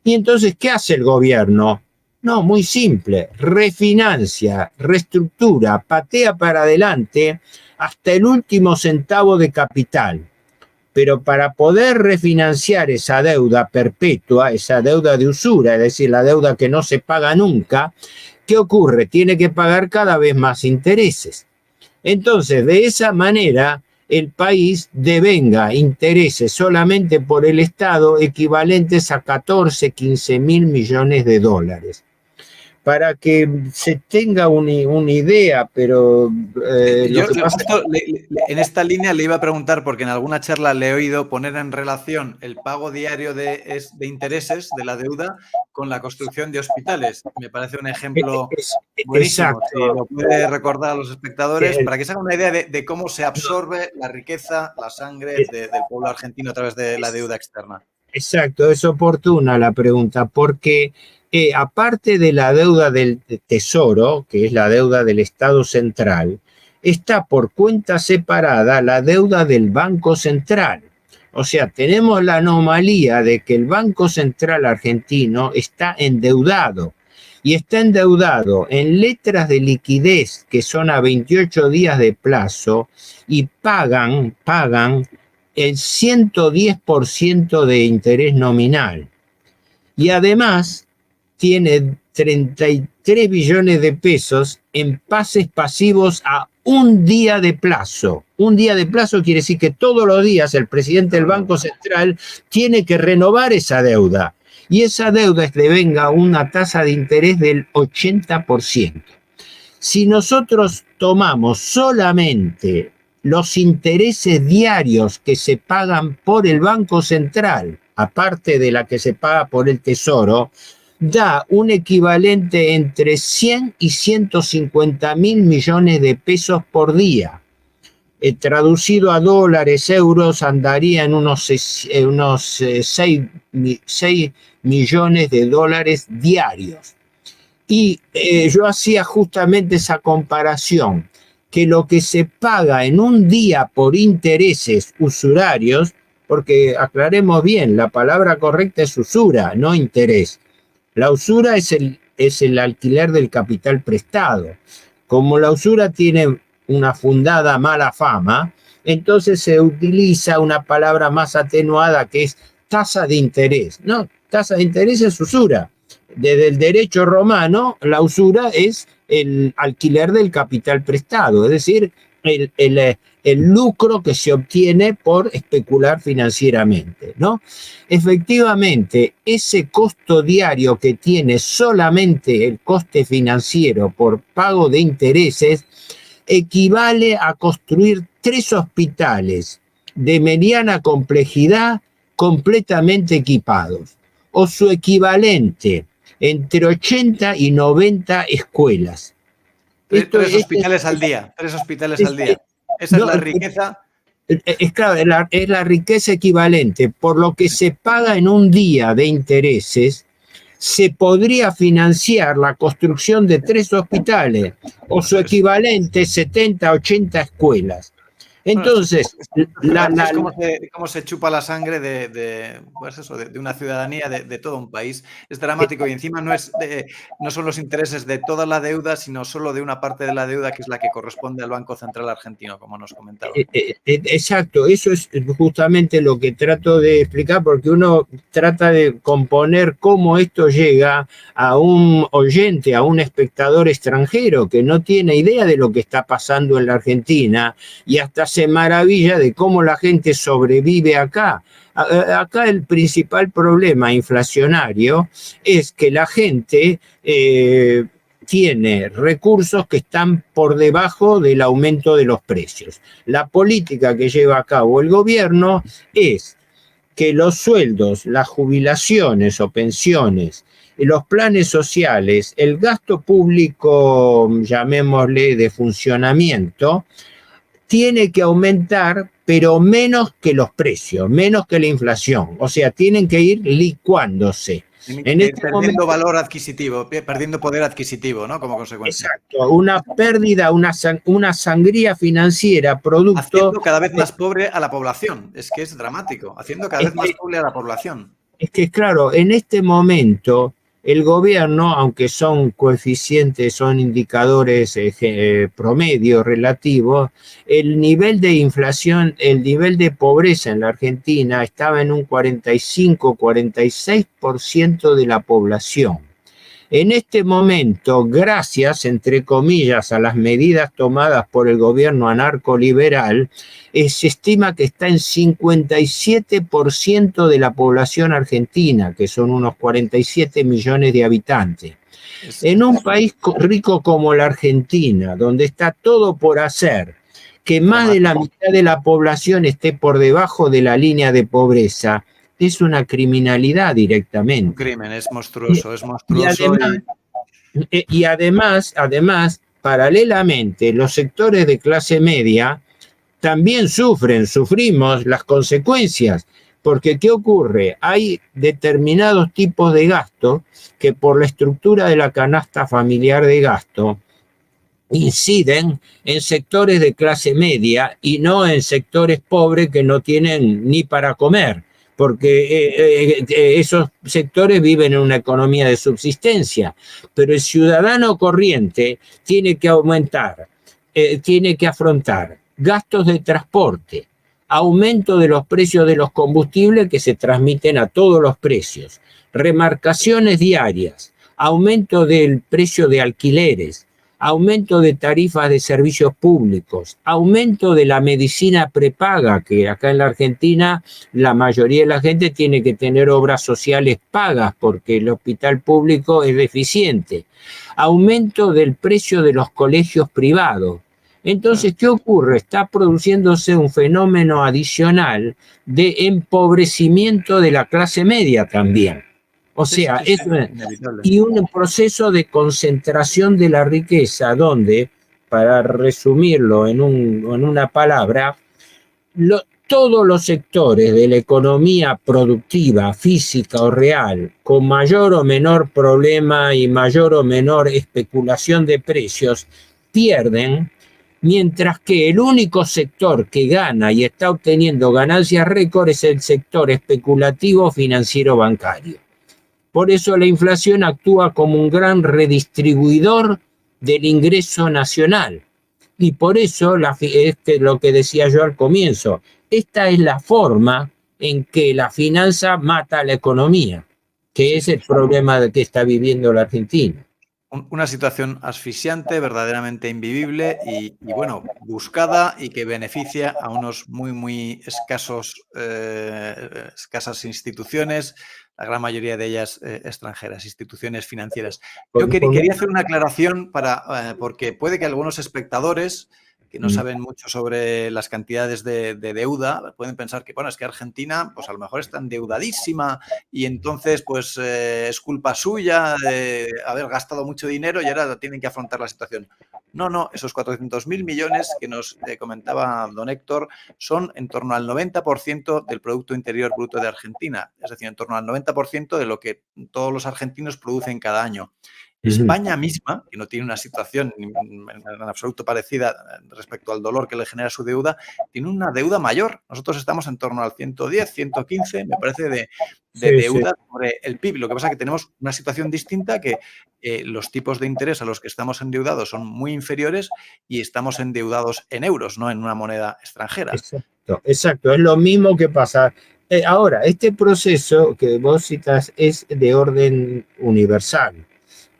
Y entonces, ¿qué hace el gobierno? No, muy simple, refinancia, reestructura, patea para adelante hasta el último centavo de capital. Pero para poder refinanciar esa deuda perpetua, esa deuda de usura, es decir, la deuda que no se paga nunca, ¿qué ocurre? Tiene que pagar cada vez más intereses. Entonces, de esa manera, el país devenga intereses solamente por el Estado equivalentes a 15 mil millones de dólares. Para que se tenga una idea, pero... en esta línea le iba a preguntar, porque en alguna charla le he oído poner en relación el pago diario de intereses de la deuda con la construcción de hospitales. Me parece un ejemplo buenísimo. Exacto. Si lo puede recordar a los espectadores, para que se hagan una idea de cómo se absorbe la riqueza, la sangre del pueblo argentino a través de la deuda externa. Exacto, es oportuna la pregunta, porque aparte de la deuda del Tesoro, que es la deuda del Estado central, está por cuenta separada la deuda del Banco Central. O sea, tenemos la anomalía de que el Banco Central argentino está endeudado. Y está endeudado en letras de liquidez que son a 28 días de plazo y pagan el 110% de interés nominal. Y además tiene 33 billones de pesos en pases pasivos a un día de plazo. Un día de plazo quiere decir que todos los días el presidente del Banco Central tiene que renovar esa deuda. Y esa deuda devenga una tasa de interés del 80%. Si nosotros tomamos solamente los intereses diarios que se pagan por el Banco Central, aparte de la que se paga por el Tesoro, da un equivalente entre 100 y 150 mil millones de pesos por día. Traducido a dólares, euros, andaría en unos 6 millones de dólares diarios. Y yo hacía justamente esa comparación, que lo que se paga en un día por intereses usurarios, porque aclaremos bien, la palabra correcta es usura, no interés. La usura es el alquiler del capital prestado. Como la usura tiene una fundada mala fama, entonces se utiliza una palabra más atenuada que es tasa de interés. No, tasa de interés es usura. Desde el derecho romano, la usura es el alquiler del capital prestado, es decir, el lucro que se obtiene por especular financieramente, ¿no? Efectivamente, ese costo diario que tiene solamente el coste financiero por pago de intereses equivale a construir 3 hospitales de mediana complejidad completamente equipados, o su equivalente, entre 80 y 90 escuelas. Tres hospitales al día, 3 hospitales al día. Esa es la riqueza. Claro, es la riqueza equivalente, por lo que se paga en un día de intereses, se podría financiar la construcción de 3 hospitales, o su equivalente 70, 80 escuelas. Entonces, cómo se chupa la sangre pues eso, de una ciudadanía, de todo un país. Es dramático y encima no son los intereses de toda la deuda, sino solo de una parte de la deuda que es la que corresponde al Banco Central Argentino, como nos comentaba. Exacto, eso es justamente lo que trato de explicar, porque uno trata de componer cómo esto llega a un oyente, a un espectador extranjero que no tiene idea de lo que está pasando en la Argentina y hasta se maravilla de cómo la gente sobrevive acá. Acá el principal problema inflacionario es que la gente tiene recursos que están por debajo del aumento de los precios. La política que lleva a cabo el gobierno es que los sueldos, las jubilaciones o pensiones, los planes sociales, el gasto público, llamémosle de funcionamiento, tiene que aumentar, pero menos que los precios, menos que la inflación. O sea, tienen que ir licuándose. Perdiendo valor adquisitivo, perdiendo poder adquisitivo, ¿no? Como consecuencia. Exacto, una pérdida, una sangría financiera, producto... Haciendo cada vez más pobre a la población. Es que es dramático. Haciendo cada vez más pobre a la población. Es que, claro, en este momento el gobierno, aunque son coeficientes, son indicadores promedio relativos, el nivel de inflación, el nivel de pobreza en la Argentina estaba en un 45-46% de la población. En este momento, gracias, entre comillas, a las medidas tomadas por el gobierno anarcoliberal, se estima que está en 57% de la población argentina, que son unos 47 millones de habitantes. En un país rico como la Argentina, donde está todo por hacer, que más de la mitad de la población esté por debajo de la línea de pobreza, es una criminalidad directamente. Un crimen, es monstruoso, es monstruoso. Y además, paralelamente, los sectores de clase media también sufrimos las consecuencias, porque ¿qué ocurre? Hay determinados tipos de gasto que por la estructura de la canasta familiar de gasto inciden en sectores de clase media y no en sectores pobres que no tienen ni para comer, porque esos sectores viven en una economía de subsistencia, pero el ciudadano corriente tiene que tiene que afrontar gastos de transporte, aumento de los precios de los combustibles que se transmiten a todos los precios, remarcaciones diarias, aumento del precio de alquileres, aumento de tarifas de servicios públicos, aumento de la medicina prepaga, que acá en la Argentina la mayoría de la gente tiene que tener obras sociales pagas porque el hospital público es deficiente, aumento del precio de los colegios privados. Entonces, ¿qué ocurre? Está produciéndose un fenómeno adicional de empobrecimiento de la clase media también. O sea, y un proceso de concentración de la riqueza donde, para resumirlo en una palabra, todos los sectores de la economía productiva, física o real, con mayor o menor problema y mayor o menor especulación de precios, pierden, mientras que el único sector que gana y está obteniendo ganancias récord es el sector especulativo financiero bancario. Por eso la inflación actúa como un gran redistribuidor del ingreso nacional. Y por eso, lo que decía yo al comienzo, esta es la forma en que la finanza mata a la economía, que es el problema que está viviendo la Argentina. Una situación asfixiante, verdaderamente invivible y bueno, buscada y que beneficia a unos muy escasas instituciones, la gran mayoría de ellas extranjeras, instituciones financieras. Yo quería hacer una aclaración porque puede que algunos espectadores que no saben mucho sobre las cantidades de deuda, pueden pensar que, bueno, es que Argentina, pues a lo mejor está endeudadísima y entonces, pues es culpa suya de haber gastado mucho dinero y ahora tienen que afrontar la situación. No, no, esos 400.000 millones que nos comentaba don Héctor son en torno al 90% del Producto Interior Bruto de Argentina, es decir, en torno al 90% de lo que todos los argentinos producen cada año. España misma, que no tiene una situación en absoluto parecida respecto al dolor que le genera su deuda, tiene una deuda mayor. Nosotros estamos en torno al 110, 115, me parece, de deuda sobre el PIB. Lo que pasa es que tenemos una situación distinta, que los tipos de interés a los que estamos endeudados son muy inferiores y estamos endeudados en euros, no en una moneda extranjera. Exacto, exacto. Es lo mismo que pasa. Ahora, este proceso que vos citas es de orden universal,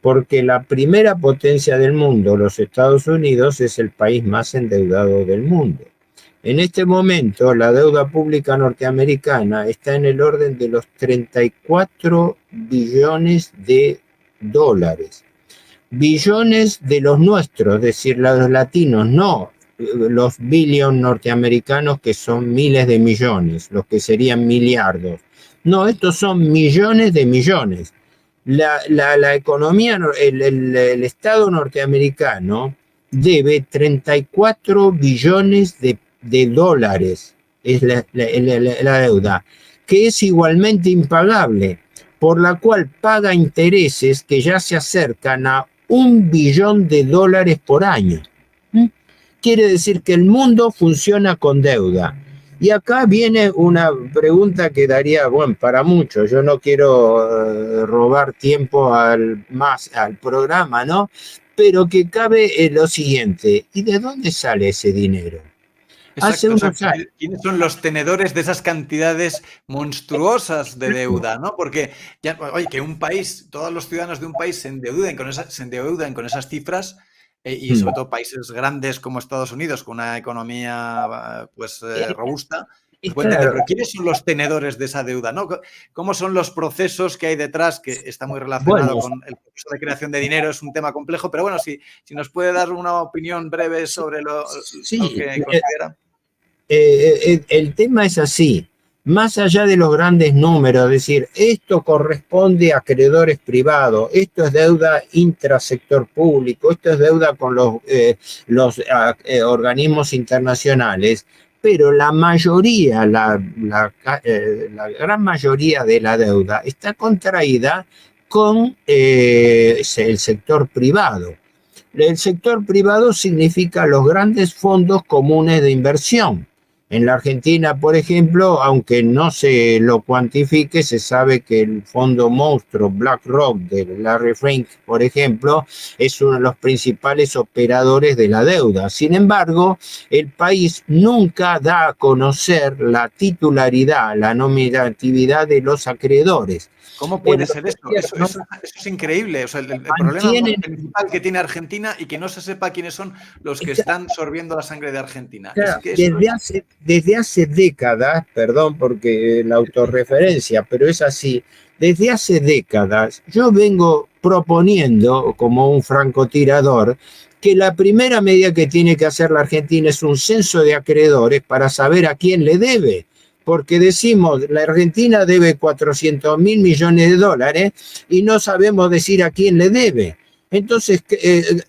porque la primera potencia del mundo, los Estados Unidos, es el país más endeudado del mundo. En este momento, la deuda pública norteamericana está en el orden de los 34 billones de dólares. Billones de los nuestros, es decir, los latinos, no los billion norteamericanos, que son miles de millones, los que serían miliardos. No, estos son millones de millones. La economía, el Estado norteamericano debe 34 billones de dólares, es la deuda, que es igualmente impagable, por la cual paga intereses que ya se acercan a $1 billón por año. Quiere decir que el mundo funciona con deuda. Y acá viene una pregunta que daría, bueno, para muchos. Yo no quiero robar tiempo al programa, ¿no? Pero que cabe lo siguiente: ¿y de dónde sale ese dinero? Exacto. ¿Quiénes son los tenedores de esas cantidades monstruosas de deuda, ¿no? Porque, ya, oye, que un país, todos los ciudadanos de un país se endeuden con esas cifras, y sobre todo países grandes como Estados Unidos, con una economía pues robusta, pues pueden entender, pero ¿quiénes son los tenedores de esa deuda, ¿no? ¿Cómo son los procesos que hay detrás? Que está muy relacionado con el proceso de creación de dinero, es un tema complejo, pero bueno, si nos puede dar una opinión breve sobre lo que considera. El tema es así: más allá de los grandes números, es decir, esto corresponde a acreedores privados, esto es deuda intrasector público, esto es deuda con los organismos internacionales, pero la mayoría, la gran mayoría de la deuda está contraída con el sector privado. El sector privado significa los grandes fondos comunes de inversión. En la Argentina, por ejemplo, aunque no se lo cuantifique, se sabe que el fondo monstruo BlackRock de Larry Fink, por ejemplo, es uno de los principales operadores de la deuda. Sin embargo, el país nunca da a conocer la titularidad, la nominatividad de los acreedores. ¿Cómo puede ser esto? Eso es increíble. O sea, el problema principal que tiene Argentina, y que no se sepa quiénes son los que están sorbiendo la sangre de Argentina. Claro, desde hace décadas, perdón porque la autorreferencia, pero es así, desde hace décadas yo vengo proponiendo, como un francotirador, que la primera medida que tiene que hacer la Argentina es un censo de acreedores para saber a quién le debe. Porque decimos, la Argentina debe 400.000 millones de dólares y no sabemos decir a quién le debe. Entonces,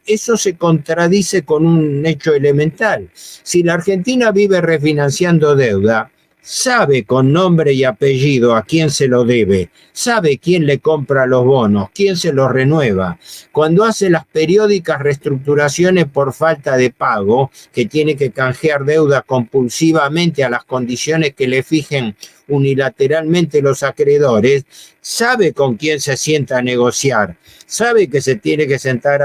eso se contradice con un hecho elemental. Si la Argentina vive refinanciando deuda, sabe con nombre y apellido a quién se lo debe, sabe quién le compra los bonos, quién se los renueva. Cuando hace las periódicas reestructuraciones por falta de pago, que tiene que canjear deuda compulsivamente a las condiciones que le fijen unilateralmente los acreedores, sabe con quién se sienta a negociar, sabe que se tiene que sentar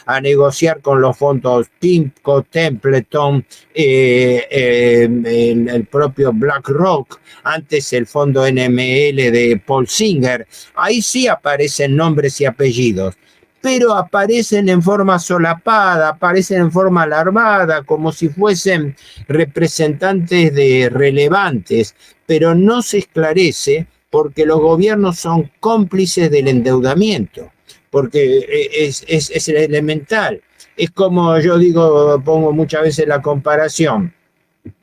a negociar con los fondos PIMCO, Templeton, el propio BlackRock, antes el fondo NML de Paul Singer. Ahí sí aparecen nombres y apellidos, pero aparecen en forma solapada, aparecen en forma alarmada, como si fuesen representantes de relevantes, pero no se esclarece porque los gobiernos son cómplices del endeudamiento, porque es elemental. Es como, yo digo, pongo muchas veces la comparación,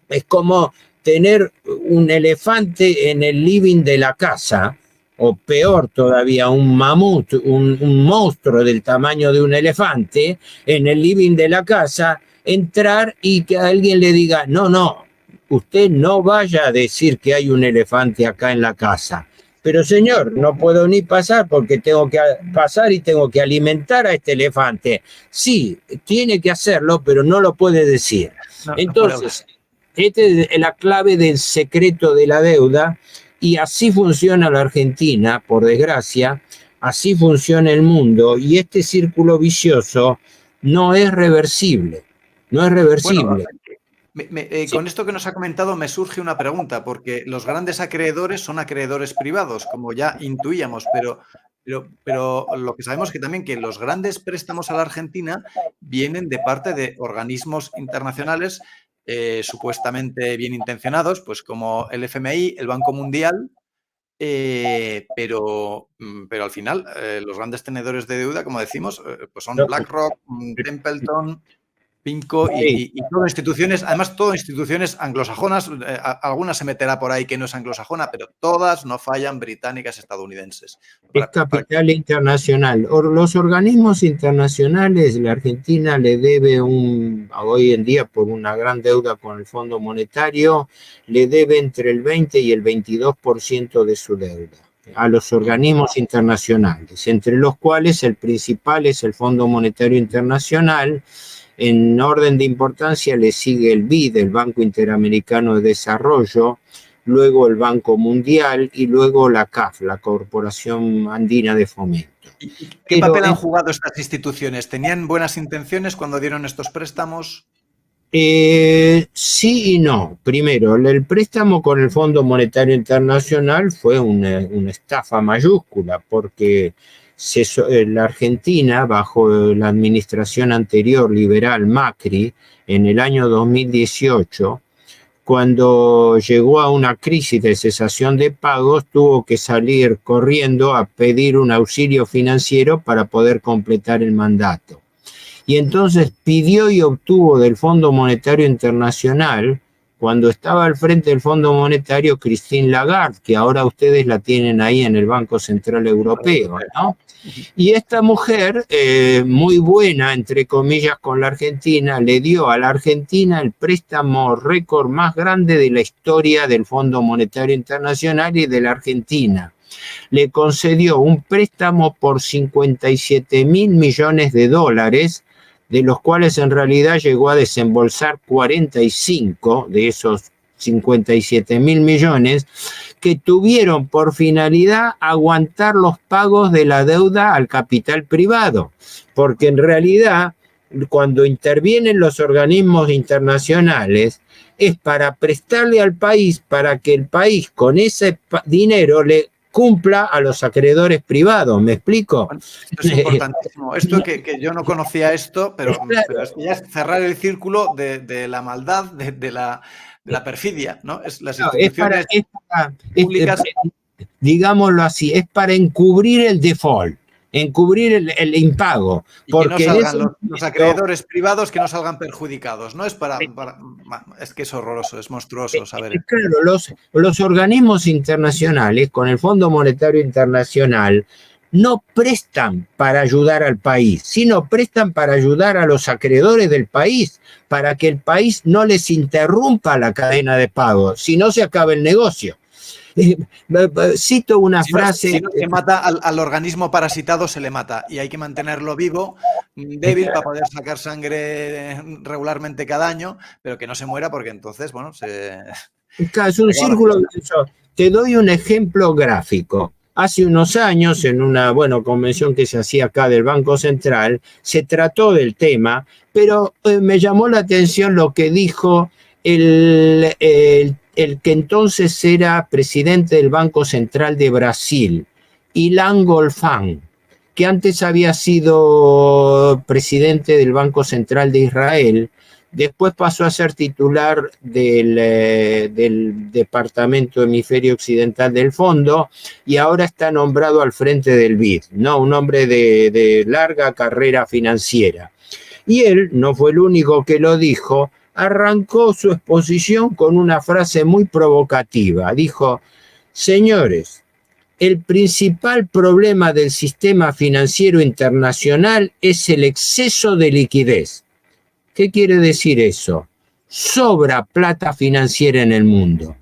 es como tener un elefante en el living de la casa, o peor todavía, un mamut, un monstruo del tamaño de un elefante en el living de la casa, entrar y que alguien le diga, no, no, usted no vaya a decir que hay un elefante acá en la casa. Pero señor, no puedo ni pasar porque tengo que pasar y tengo que alimentar a este elefante. Sí, tiene que hacerlo, pero no lo puede decir. Entonces, esta es la clave del secreto de la deuda y así funciona la Argentina, por desgracia, así funciona el mundo y este círculo vicioso no es reversible, no es reversible. Bueno, con esto que nos ha comentado me surge una pregunta, porque los grandes acreedores son acreedores privados, como ya intuíamos, pero lo que sabemos es que también que los grandes préstamos a la Argentina vienen de parte de organismos internacionales supuestamente bien intencionados, pues como el FMI, el Banco Mundial, pero al final los grandes tenedores de deuda, como decimos, pues son BlackRock, Templeton, PIMCO Sí. y todas instituciones, además todas instituciones anglosajonas, algunas se meterá por ahí que no es anglosajona, pero todas no fallan, británicas, estadounidenses. Es capital internacional. Los organismos internacionales, la Argentina le debe hoy en día por una gran deuda con el Fondo Monetario, le debe entre el 20 y el 22% de su deuda a los organismos internacionales, entre los cuales el principal es el Fondo Monetario Internacional. En orden de importancia le sigue el BID, el Banco Interamericano de Desarrollo, luego el Banco Mundial y luego la CAF, la Corporación Andina de Fomento. ¿Y qué papel han jugado estas instituciones? ¿Tenían buenas intenciones cuando dieron estos préstamos? Sí y no. Primero, el préstamo con el Fondo Monetario Internacional fue una estafa mayúscula porque la Argentina, bajo la administración anterior liberal Macri, en el año 2018, cuando llegó a una crisis de cesación de pagos, tuvo que salir corriendo a pedir un auxilio financiero para poder completar el mandato. Y entonces pidió y obtuvo del Fondo Monetario Internacional, cuando estaba al frente del Fondo Monetario, Christine Lagarde, que ahora ustedes la tienen ahí en el Banco Central Europeo, ¿no? Y esta mujer, muy buena, entre comillas, con la Argentina, le dio a la Argentina el préstamo récord más grande de la historia del Fondo Monetario Internacional y de la Argentina. Le concedió un préstamo por 57 mil millones de dólares, de los cuales en realidad llegó a desembolsar 45 de esos 57 mil millones, que tuvieron por finalidad aguantar los pagos de la deuda al capital privado, porque en realidad cuando intervienen los organismos internacionales es para prestarle al país, para que el país con ese dinero le cumpla a los acreedores privados, ¿me explico? Bueno, esto es importantísimo. Esto que yo no conocía esto, pero es que ya es cerrar el círculo de la maldad, de la perfidia, ¿no? Las instituciones públicas. Digámoslo así, es para encubrir el default, encubrir el impago. Y porque que no salgan los acreedores privados que no salgan perjudicados, ¿no? Es es que es horroroso, es monstruoso saber. Claro, los organismos internacionales, con el Fondo Monetario Internacional, no prestan para ayudar al país, sino prestan para ayudar a los acreedores del país, para que el país no les interrumpa la cadena de pago, si no se acaba el negocio. Cito una frase. Si no se mata al organismo parasitado, se le mata y hay que mantenerlo vivo, débil, para poder sacar sangre regularmente cada año, pero que no se muera porque entonces, bueno, es un círculo vicioso. Te doy un ejemplo gráfico. Hace unos años, en una convención que se hacía acá del Banco Central, se trató del tema, pero me llamó la atención lo que dijo el que entonces era presidente del Banco Central de Brasil, Ilan Golfan, que antes había sido presidente del Banco Central de Israel, después pasó a ser titular del Departamento Hemisferio Occidental del Fondo y ahora está nombrado al frente del BID, ¿no? Un hombre de larga carrera financiera. Y él, no fue el único que lo dijo, arrancó su exposición con una frase muy provocativa. Dijo: señores, el principal problema del sistema financiero internacional es el exceso de liquidez. ¿Qué quiere decir eso? Sobra plata financiera en el mundo.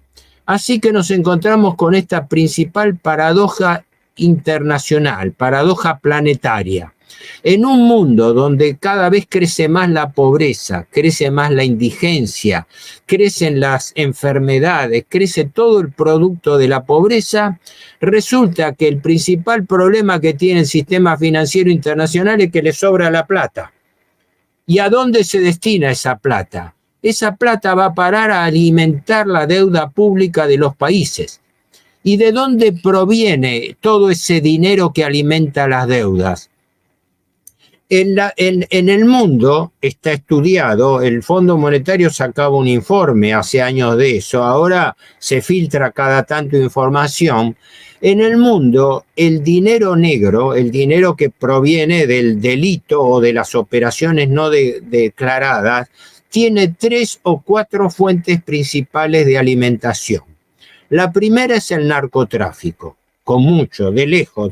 Así que nos encontramos con esta principal paradoja internacional, paradoja planetaria. En un mundo donde cada vez crece más la pobreza, crece más la indigencia, crecen las enfermedades, crece todo el producto de la pobreza, resulta que el principal problema que tiene el sistema financiero internacional es que le sobra la plata. ¿Y a dónde se destina esa plata? Esa plata va a parar a alimentar la deuda pública de los países. ¿Y de dónde proviene todo ese dinero que alimenta las deudas? En el mundo está estudiado, el Fondo Monetario sacaba un informe hace años de eso, ahora se filtra cada tanto información. En el mundo, el dinero negro, el dinero que proviene del delito o de las operaciones no declaradas, tiene 3 o 4 fuentes principales de alimentación. La primera es el narcotráfico, con mucho, de lejos,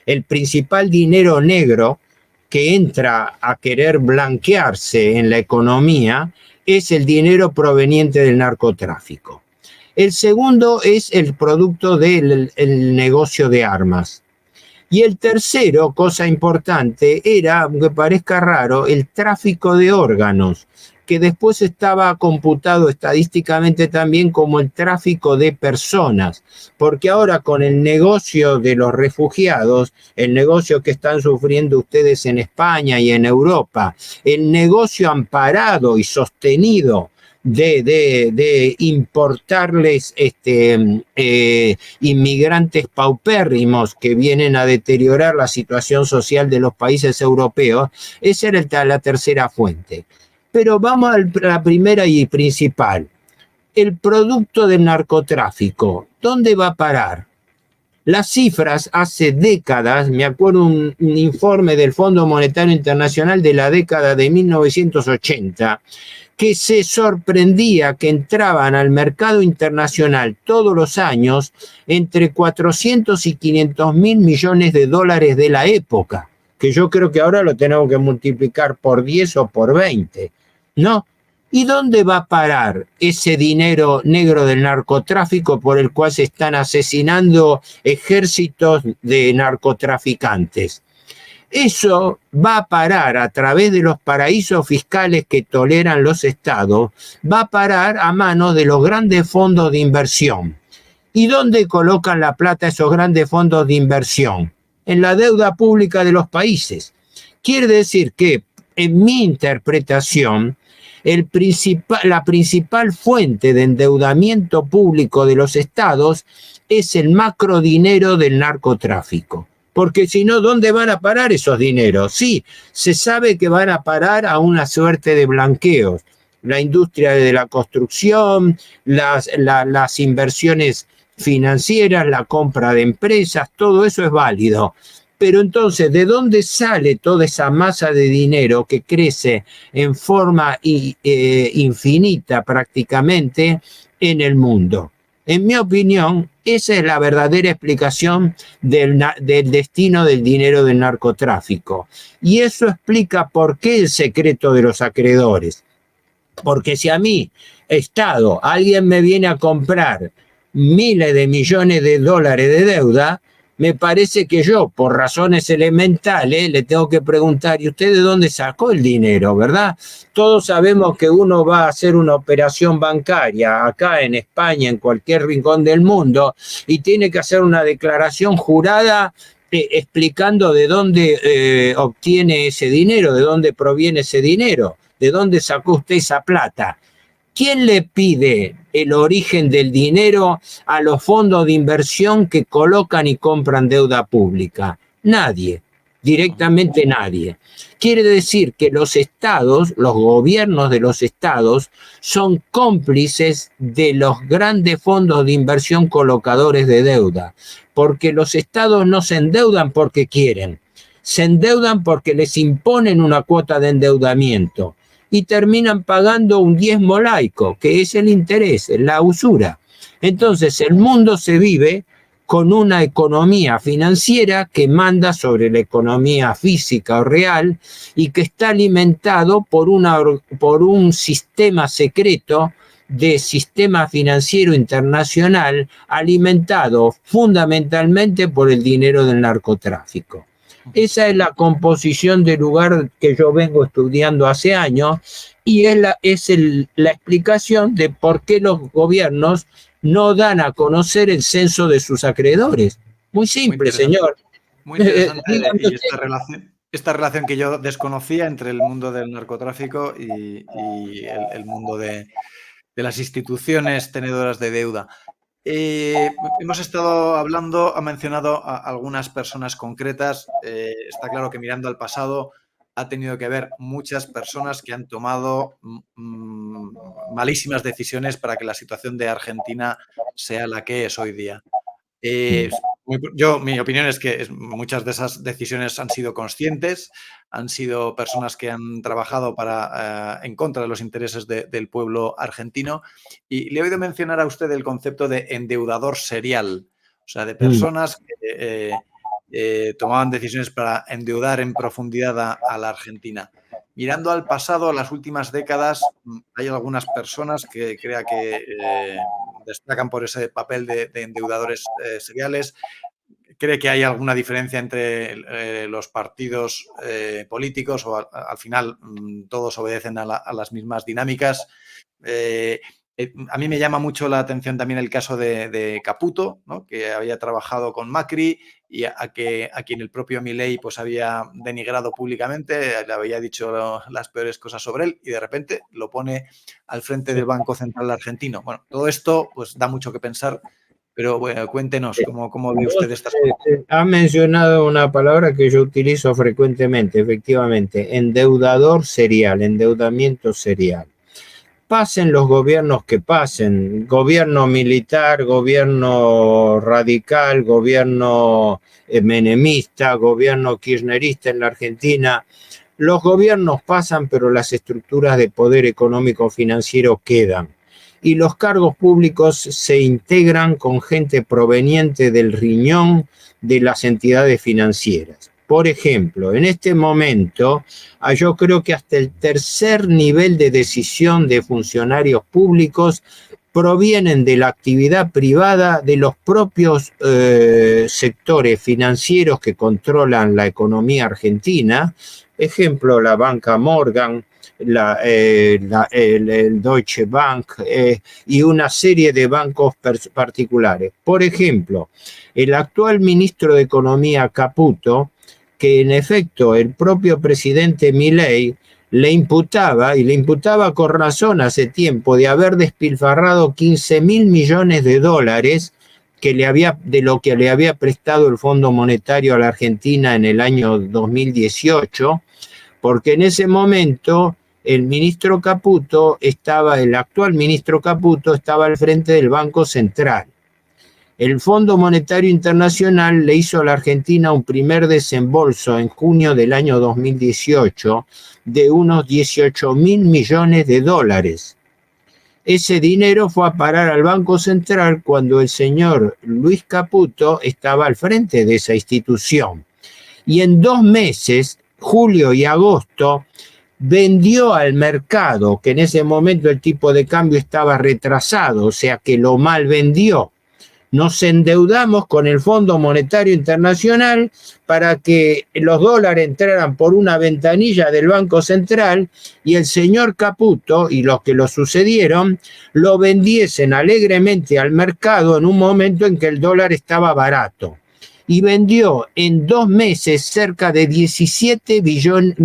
el principal dinero negro que entra a querer blanquearse en la economía es el dinero proveniente del narcotráfico. El segundo es el producto del negocio de armas. Y el tercero, cosa importante, era, aunque parezca raro, el tráfico de órganos, que después estaba computado estadísticamente también como el tráfico de personas, porque ahora con el negocio de los refugiados, el negocio que están sufriendo ustedes en España y en Europa, el negocio amparado y sostenido de importarles inmigrantes paupérrimos que vienen a deteriorar la situación social de los países europeos, esa era la tercera fuente. Pero vamos a la primera y principal. El producto del narcotráfico, ¿dónde va a parar? Las cifras hace décadas, me acuerdo un informe del Fondo Monetario Internacional de la década de 1980, que se sorprendía que entraban al mercado internacional todos los años entre 400 y 500 mil millones de dólares de la época, que yo creo que ahora lo tenemos que multiplicar por 10 o por 20, ¿no? ¿Y dónde va a parar ese dinero negro del narcotráfico por el cual se están asesinando ejércitos de narcotraficantes? Eso va a parar a través de los paraísos fiscales que toleran los estados, va a parar a manos de los grandes fondos de inversión. ¿Y dónde colocan la plata esos grandes fondos de inversión? En la deuda pública de los países. Quiere decir que, en mi interpretación, la principal fuente de endeudamiento público de los estados es el macrodinero del narcotráfico. Porque si no, ¿dónde van a parar esos dineros? Sí, se sabe que van a parar a una suerte de blanqueos. La industria de la construcción, las inversiones financieras, la compra de empresas, todo eso es válido. Pero entonces, ¿de dónde sale toda esa masa de dinero que crece en forma infinita prácticamente en el mundo? En mi opinión, esa es la verdadera explicación del destino del dinero del narcotráfico. Y eso explica por qué el secreto de los acreedores. Porque si a mí, Estado, alguien me viene a comprar miles de millones de dólares de deuda, me parece que yo, por razones elementales, le tengo que preguntar: ¿y usted de dónde sacó el dinero, verdad? Todos sabemos que uno va a hacer una operación bancaria acá en España, en cualquier rincón del mundo, y tiene que hacer una declaración jurada explicando de dónde obtiene ese dinero, de dónde proviene ese dinero, de dónde sacó usted esa plata. ¿Quién le pide el origen del dinero a los fondos de inversión que colocan y compran deuda pública? Nadie, directamente nadie. Quiere decir que los estados, los gobiernos de los estados, son cómplices de los grandes fondos de inversión colocadores de deuda, porque los estados no se endeudan porque quieren. se endeudan porque les imponen una cuota de endeudamiento y terminan pagando un diezmo laico, que es el interés, la usura. Entonces el mundo se vive con una economía financiera que manda sobre la economía física o real y que está alimentado por un sistema secreto de sistema financiero internacional alimentado fundamentalmente por el dinero del narcotráfico. Esa es la composición del lugar que yo vengo estudiando hace años y es la explicación de por qué los gobiernos no dan a conocer el censo de sus acreedores. Muy simple, señor. Muy interesante. Y esta relación que yo desconocía entre el mundo del narcotráfico y el mundo de las instituciones tenedoras de deuda. Hemos estado hablando, ha mencionado a algunas personas concretas. Está claro que mirando al pasado ha tenido que haber muchas personas que han tomado malísimas decisiones para que la situación de Argentina sea la que es hoy día. Mi opinión es que muchas de esas decisiones han sido conscientes, han sido personas que han trabajado en contra de los intereses del pueblo argentino, y le he oído mencionar a usted el concepto de endeudador serial, o sea, de personas que tomaban decisiones para endeudar en profundidad a la Argentina. Mirando al pasado, a las últimas décadas, hay algunas personas que creo que destacan por ese papel de endeudadores seriales. ¿Cree que hay alguna diferencia entre los partidos políticos o al final todos obedecen a las mismas dinámicas? A mí me llama mucho la atención también el caso de Caputo, ¿no? Que había trabajado con Macri y a quien el propio Milei pues había denigrado públicamente, le había dicho las peores cosas sobre él y de repente lo pone al frente del Banco Central argentino. Bueno, todo esto pues da mucho que pensar, pero bueno, cuéntenos cómo ve usted estas cosas. Ha mencionado una palabra que yo utilizo frecuentemente, efectivamente, endeudador serial, endeudamiento serial. Pasen los gobiernos que pasen, gobierno militar, gobierno radical, gobierno menemista, gobierno kirchnerista en la Argentina, los gobiernos pasan, pero las estructuras de poder económico financiero quedan. Y los cargos públicos se integran con gente proveniente del riñón de las entidades financieras. Por ejemplo, en este momento, yo creo que hasta el tercer nivel de decisión de funcionarios públicos provienen de la actividad privada de los propios sectores financieros que controlan la economía argentina. Ejemplo, la banca Morgan, el Deutsche Bank y una serie de bancos particulares. Por ejemplo, el actual ministro de Economía, Caputo, que en efecto el propio presidente Milei le imputaba con razón hace tiempo de haber despilfarrado 15.000 millones de dólares de lo que le había prestado el Fondo Monetario a la Argentina en el año 2018, porque en ese momento el actual ministro Caputo estaba al frente del Banco Central. El Fondo Monetario Internacional le hizo a la Argentina un primer desembolso en junio del año 2018 de unos 18.000 millones de dólares. Ese dinero fue a parar al Banco Central cuando el señor Luis Caputo estaba al frente de esa institución. Y en 2 meses, julio y agosto, vendió al mercado, que en ese momento el tipo de cambio estaba retrasado, o sea que lo mal vendió. Nos endeudamos con el Fondo Monetario Internacional para que los dólares entraran por una ventanilla del Banco Central y el señor Caputo y los que lo sucedieron lo vendiesen alegremente al mercado en un momento en que el dólar estaba barato. Y vendió en 2 meses cerca de 17.000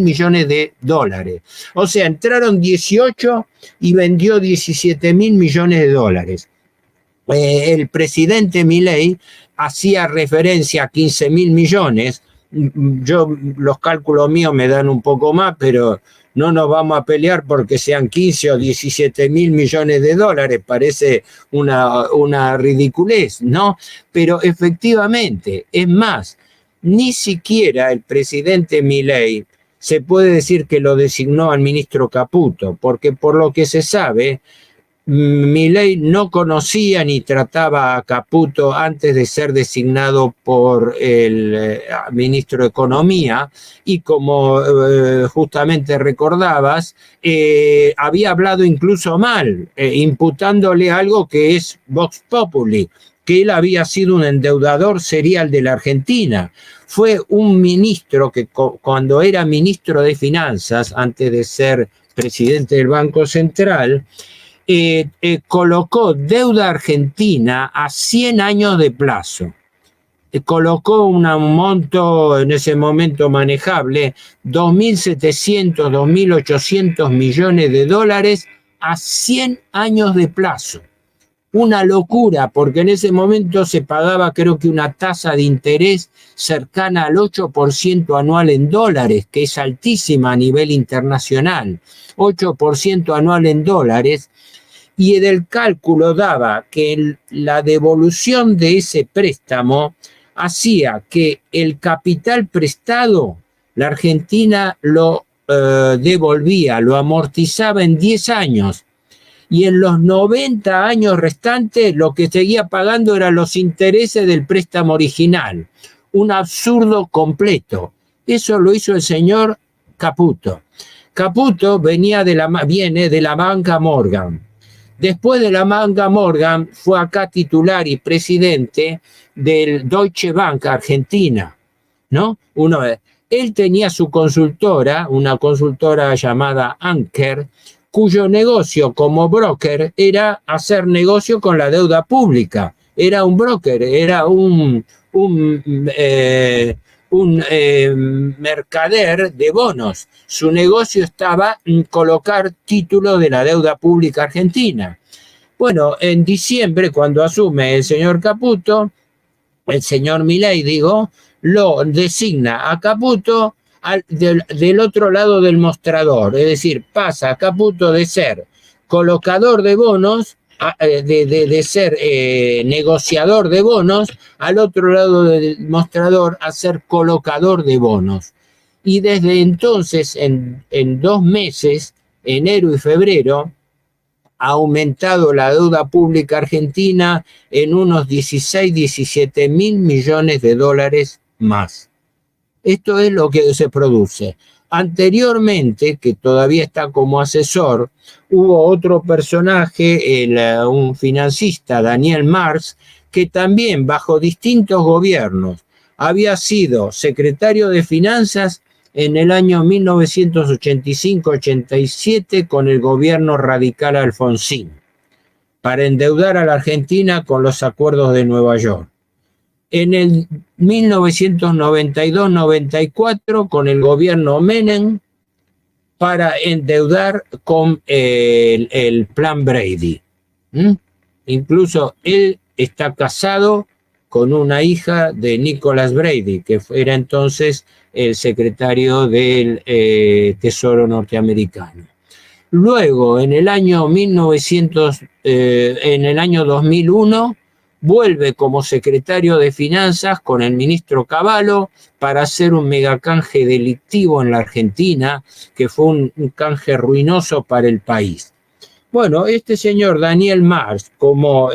millones de dólares. O sea, entraron 18 y vendió 17.000 millones de dólares. El presidente Milei hacía referencia a 15.000 millones. Los cálculos míos me dan un poco más, pero no nos vamos a pelear porque sean 15 o 17.000 millones de dólares. Parece una ridiculez, ¿no? Pero efectivamente, es más, ni siquiera el presidente Milei se puede decir que lo designó al ministro Caputo, porque por lo que se sabe, Milei no conocía ni trataba a Caputo antes de ser designado por el ministro de Economía, y como justamente recordabas, había hablado incluso mal, imputándole algo que es Vox Populi, que él había sido un endeudador serial de la Argentina. Fue un ministro que cuando era ministro de Finanzas, antes de ser presidente del Banco Central, colocó deuda argentina a 100 años de plazo. Colocó un monto en ese momento manejable, 2.700, 2.800 millones de dólares a 100 años de plazo. Una locura, porque en ese momento se pagaba, creo que una tasa de interés cercana al 8% anual en dólares, que es altísima a nivel internacional. 8% anual en dólares. Y del cálculo daba que la devolución de ese préstamo hacía que el capital prestado, la Argentina lo devolvía, lo amortizaba en 10 años. Y en los 90 años restantes lo que seguía pagando eran los intereses del préstamo original. Un absurdo completo. Eso lo hizo el señor Caputo. Caputo viene de la banca Morgan. Después de la banca Morgan fue acá titular y presidente del Deutsche Bank Argentina, ¿no? Él tenía su consultora, una consultora llamada Anker, cuyo negocio como broker era hacer negocio con la deuda pública. Era un broker, era un mercader de bonos. Su negocio estaba en colocar títulos de la deuda pública argentina. Bueno, en diciembre, cuando asume el señor Caputo, el señor Milei, lo designa a Caputo del otro lado del mostrador, es decir, pasa a Caputo de ser colocador de bonos, de ser negociador de bonos, al otro lado del mostrador a ser colocador de bonos. Y desde entonces, en 2 meses, enero y febrero, ha aumentado la deuda pública argentina en unos 16, 17 mil millones de dólares más. Esto es lo que se produce. Anteriormente, que todavía está como asesor, hubo otro personaje, un financista, Daniel Marx, que también bajo distintos gobiernos había sido secretario de Finanzas en el año 1985-87 con el gobierno radical Alfonsín, para endeudar a la Argentina con los acuerdos de Nueva York. En el 1992-94 con el gobierno Menem para endeudar con el plan Brady. Incluso él está casado con una hija de Nicholas Brady, que era entonces el secretario del Tesoro norteamericano. Luego, en el año 2001, vuelve como secretario de Finanzas con el ministro Cavallo para hacer un megacanje delictivo en la Argentina, que fue un canje ruinoso para el país. Bueno, este señor Daniel Marx, como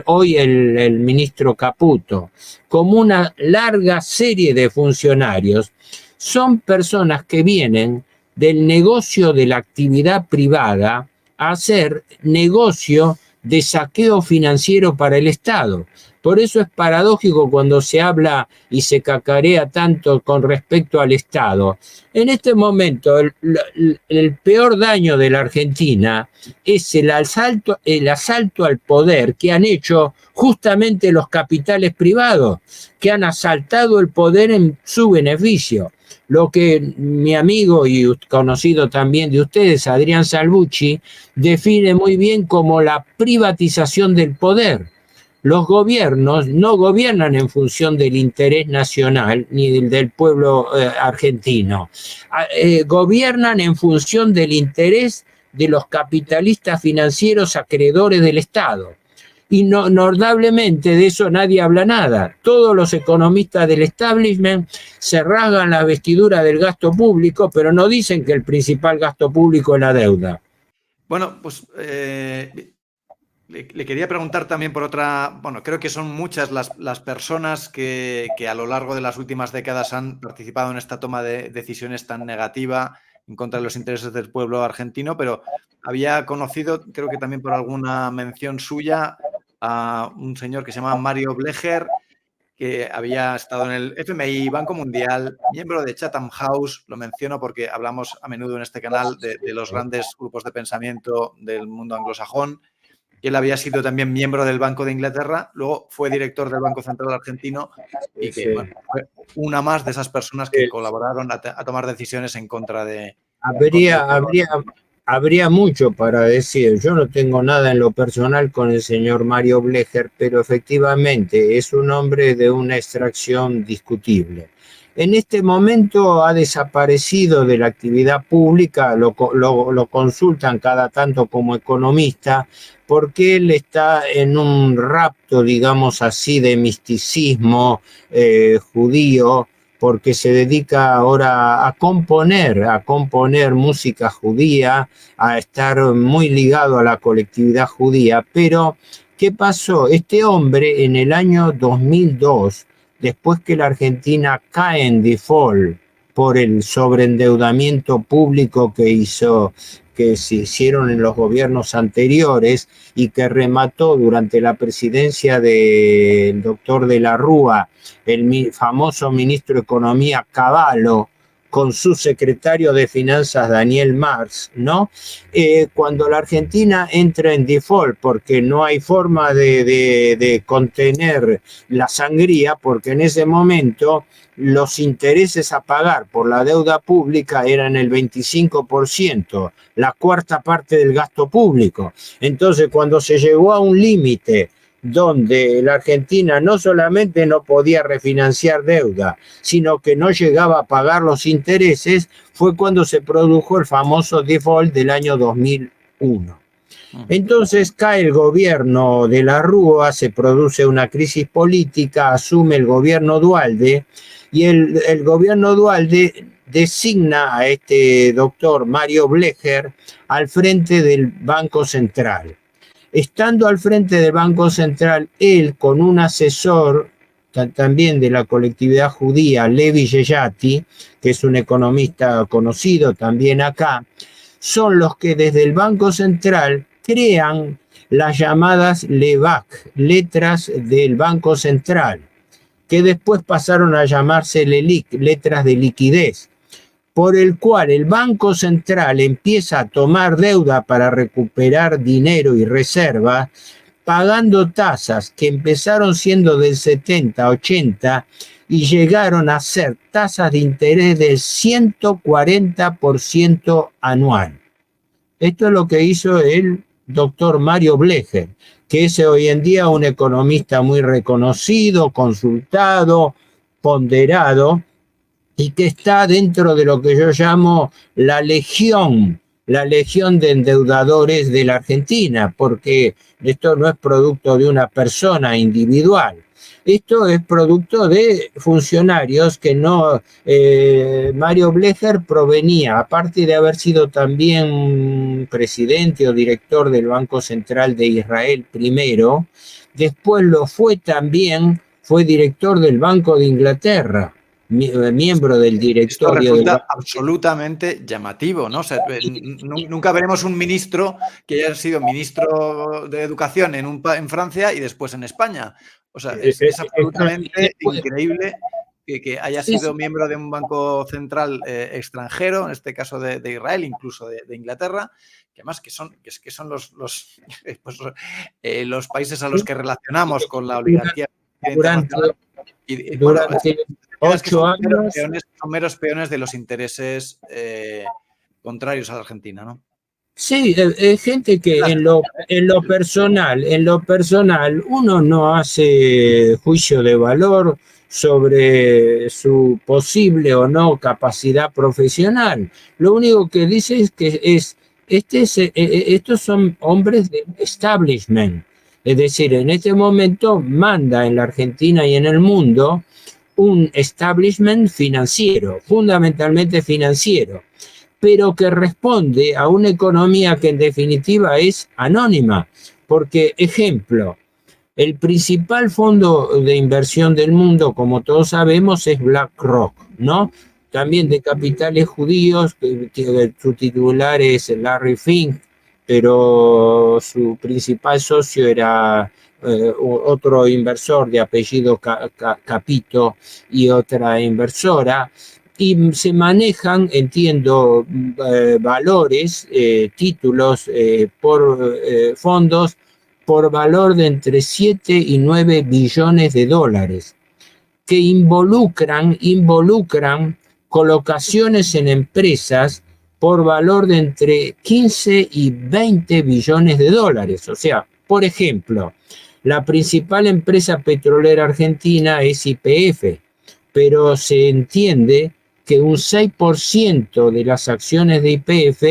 hoy el ministro Caputo, como una larga serie de funcionarios, son personas que vienen del negocio de la actividad privada a hacer negocio de saqueo financiero para el Estado. Por eso es paradójico cuando se habla y se cacarea tanto con respecto al Estado. En este momento, el peor daño de la Argentina es el asalto al poder que han hecho justamente los capitales privados, que han asaltado el poder en su beneficio. Lo que mi amigo y conocido también de ustedes, Adrián Salvucci, define muy bien como la privatización del poder. Los gobiernos no gobiernan en función del interés nacional ni del pueblo argentino. Gobiernan en función del interés de los capitalistas financieros acreedores del Estado. Y no, notablemente de eso nadie habla nada. Todos los economistas del establishment se rasgan la vestidura del gasto público, pero no dicen que el principal gasto público es la deuda. Bueno, pues le quería preguntar también por otra. Bueno, creo que son muchas las personas que a lo largo de las últimas décadas han participado en esta toma de decisiones tan negativa en contra de los intereses del pueblo argentino, pero había conocido, creo que también por alguna mención suya, a un señor que se llama Mario Blecher, que había estado en el FMI, Banco Mundial, miembro de Chatham House. Lo menciono porque hablamos a menudo en este canal de los grandes grupos de pensamiento del mundo anglosajón. Y él había sido también miembro del Banco de Inglaterra, luego fue director del Banco Central Argentino y que bueno, fue una más de esas personas que colaboraron a tomar decisiones en contra de... Habría mucho para decir. Yo no tengo nada en lo personal con el señor Mario Blecher, pero efectivamente es un hombre de una extracción discutible. En este momento ha desaparecido de la actividad pública, lo consultan cada tanto como economista, porque él está en un rapto, digamos así, de misticismo judío, porque se dedica ahora a componer música judía, a estar muy ligado a la colectividad judía. Pero, ¿qué pasó? Este hombre en el año 2002, después que la Argentina cae en default por el sobreendeudamiento público que se hicieron en los gobiernos anteriores y que remató durante la presidencia del doctor de la Rúa, el famoso ministro de Economía Cavallo, con su secretario de Finanzas Daniel Marx, ¿no? Cuando la Argentina entra en default porque no hay forma de contener la sangría, porque en ese momento los intereses a pagar por la deuda pública eran el 25%, la cuarta parte del gasto público. Entonces, cuando se llegó a un límite donde la Argentina no solamente no podía refinanciar deuda, sino que no llegaba a pagar los intereses, fue cuando se produjo el famoso default del año 2001. Entonces cae el gobierno de la Rúa, se produce una crisis política, asume el gobierno Duhalde, y el gobierno Duhalde designa a este doctor Mario Blecher al frente del Banco Central. Estando al frente del Banco Central, él con un asesor también de la colectividad judía, Levi Yeyati, que es un economista conocido también acá, son los que desde el Banco Central crean las llamadas LEVAC, letras del Banco Central, que después pasaron a llamarse LELIC, letras de liquidez, por el cual el Banco Central empieza a tomar deuda para recuperar dinero y reservas, pagando tasas que empezaron siendo del 70, 80 y llegaron a ser tasas de interés del 140% anual. Esto es lo que hizo el doctor Mario Blecher, que es hoy en día un economista muy reconocido, consultado, ponderado, y que está dentro de lo que yo llamo la legión de endeudadores de la Argentina, porque esto no es producto de una persona individual, esto es producto de funcionarios que no... Mario Blecher provenía, aparte de haber sido también presidente o director del Banco Central de Israel primero, después lo fue también, fue director del Banco de Inglaterra, miembro del directorio. Esto resulta absolutamente llamativo, ¿no? O sea, nunca veremos un ministro que haya sido ministro de Educación en Francia y después en España. O sea, es absolutamente increíble que haya sido miembro de un banco central extranjero, en este caso de Israel, incluso de Inglaterra, que además que son los países a los que relacionamos con la oligarquía internacional. Durante 8 años son meros peones de los intereses contrarios a la Argentina, ¿no? Sí, es gente que en lo personal uno no hace juicio de valor sobre su posible o no capacidad profesional. Lo único que dice es que estos son hombres de establishment, Es decir, en este momento manda en la Argentina y en el mundo un establishment financiero, fundamentalmente financiero, pero que responde a una economía que en definitiva es anónima. Porque, ejemplo, el principal fondo de inversión del mundo, como todos sabemos, es BlackRock, ¿no? También de capitales judíos, su titular es Larry Fink, pero su principal socio era otro inversor de apellido Capito y otra inversora, y se manejan, entiendo, valores, títulos por fondos por valor de entre 7 y 9 billones de dólares, que involucran colocaciones en empresas por valor de entre 15 y 20 billones de dólares. O sea, por ejemplo, la principal empresa petrolera argentina es YPF, pero se entiende que un 6% de las acciones de YPF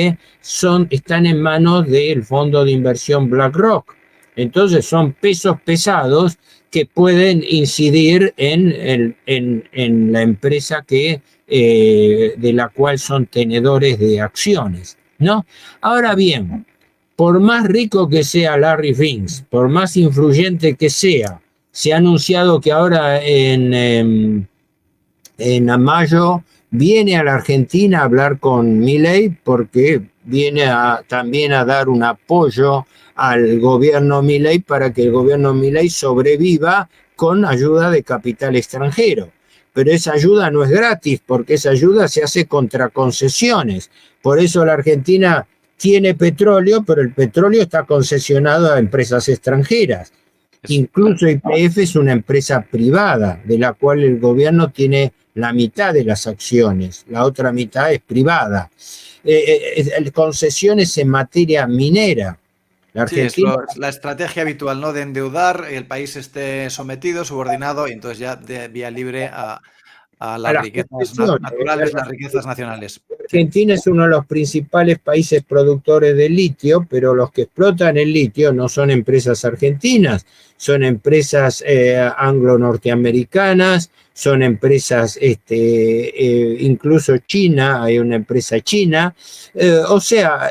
están en manos del fondo de inversión BlackRock. Entonces son pesos pesados que pueden incidir en la empresa de la cual son tenedores de acciones, ¿no? Ahora bien, por más rico que sea Larry Fink, por más influyente que sea, se ha anunciado que ahora en mayo viene a la Argentina a hablar con Milei porque viene también a dar un apoyo al gobierno Milei para que el gobierno Milei sobreviva con ayuda de capital extranjero. Pero esa ayuda no es gratis porque esa ayuda se hace contra concesiones. Por eso la Argentina tiene petróleo, pero el petróleo está concesionado a empresas extranjeras. Incluso YPF es una empresa privada de la cual el gobierno tiene la mitad de las acciones, la otra mitad es privada. Concesiones en materia minera. La Argentina, sí, es la estrategia habitual, ¿no? De endeudar, el país esté sometido, subordinado, y entonces ya de vía libre a las riquezas naturales, las riquezas nacionales. Argentina es uno de los principales países productores de litio, pero los que explotan el litio no son empresas argentinas, son empresas anglo-norteamericanas, son empresas, incluso China, hay una empresa china. O sea,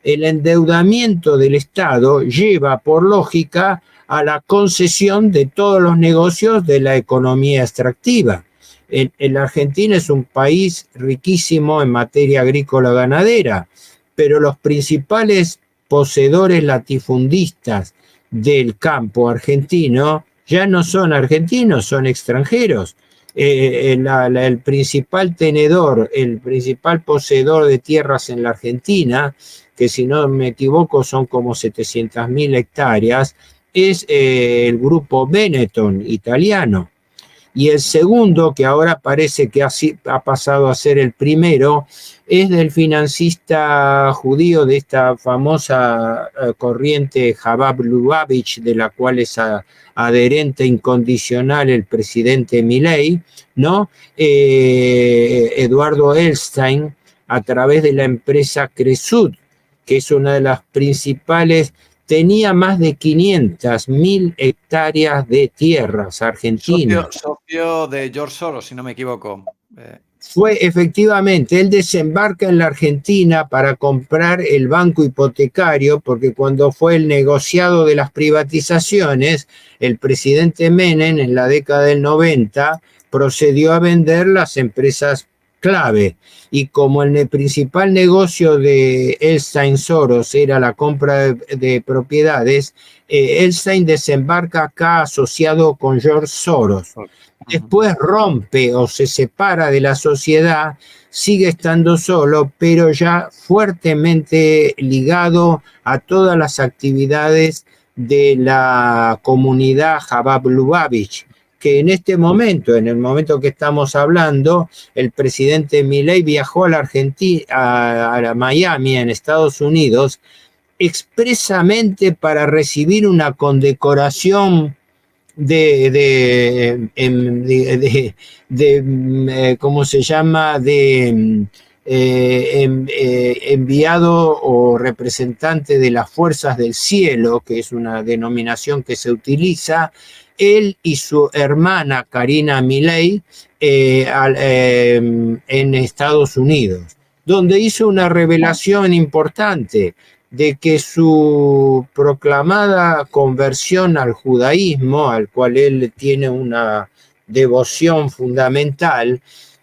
el endeudamiento del Estado lleva por lógica a la concesión de todos los negocios de la economía extractiva. La Argentina es un país riquísimo en materia agrícola ganadera, pero los principales poseedores latifundistas del campo argentino ya no son argentinos, son extranjeros. El principal tenedor, el principal poseedor de tierras en la Argentina, que si no me equivoco son como 700.000 hectáreas, es el grupo Benetton italiano. Y el segundo, que ahora parece que ha pasado a ser el primero, es del financista judío de esta famosa corriente Chabad Lubavitch, de la cual es adherente incondicional el presidente Milei, ¿no? Eduardo Elstein, a través de la empresa Cresud, que es una de las principales. Tenía más de 500.000 hectáreas de tierras argentinas. Socio de George Soros, si no me equivoco. Fue efectivamente, él desembarca en la Argentina para comprar el banco hipotecario, porque cuando fue el negociado de las privatizaciones, el presidente Menem en la década del 90 procedió a vender las empresas clave, y como el principal negocio de Elstein Soros era la compra de propiedades, Elstein desembarca acá asociado con George Soros. Después rompe o se separa de la sociedad, sigue estando solo, pero ya fuertemente ligado a todas las actividades de la comunidad Chabad Lubavitch, que en este momento, en el momento que estamos hablando, el presidente Milei viajó a la Argentina, a Miami, en Estados Unidos, expresamente para recibir una condecoración ¿cómo se llama? enviado o representante de las fuerzas del cielo, que es una denominación que se utiliza, él y su hermana Karina Milei en Estados Unidos, donde hizo una revelación importante de que su proclamada conversión al judaísmo, al cual él tiene una devoción fundamental,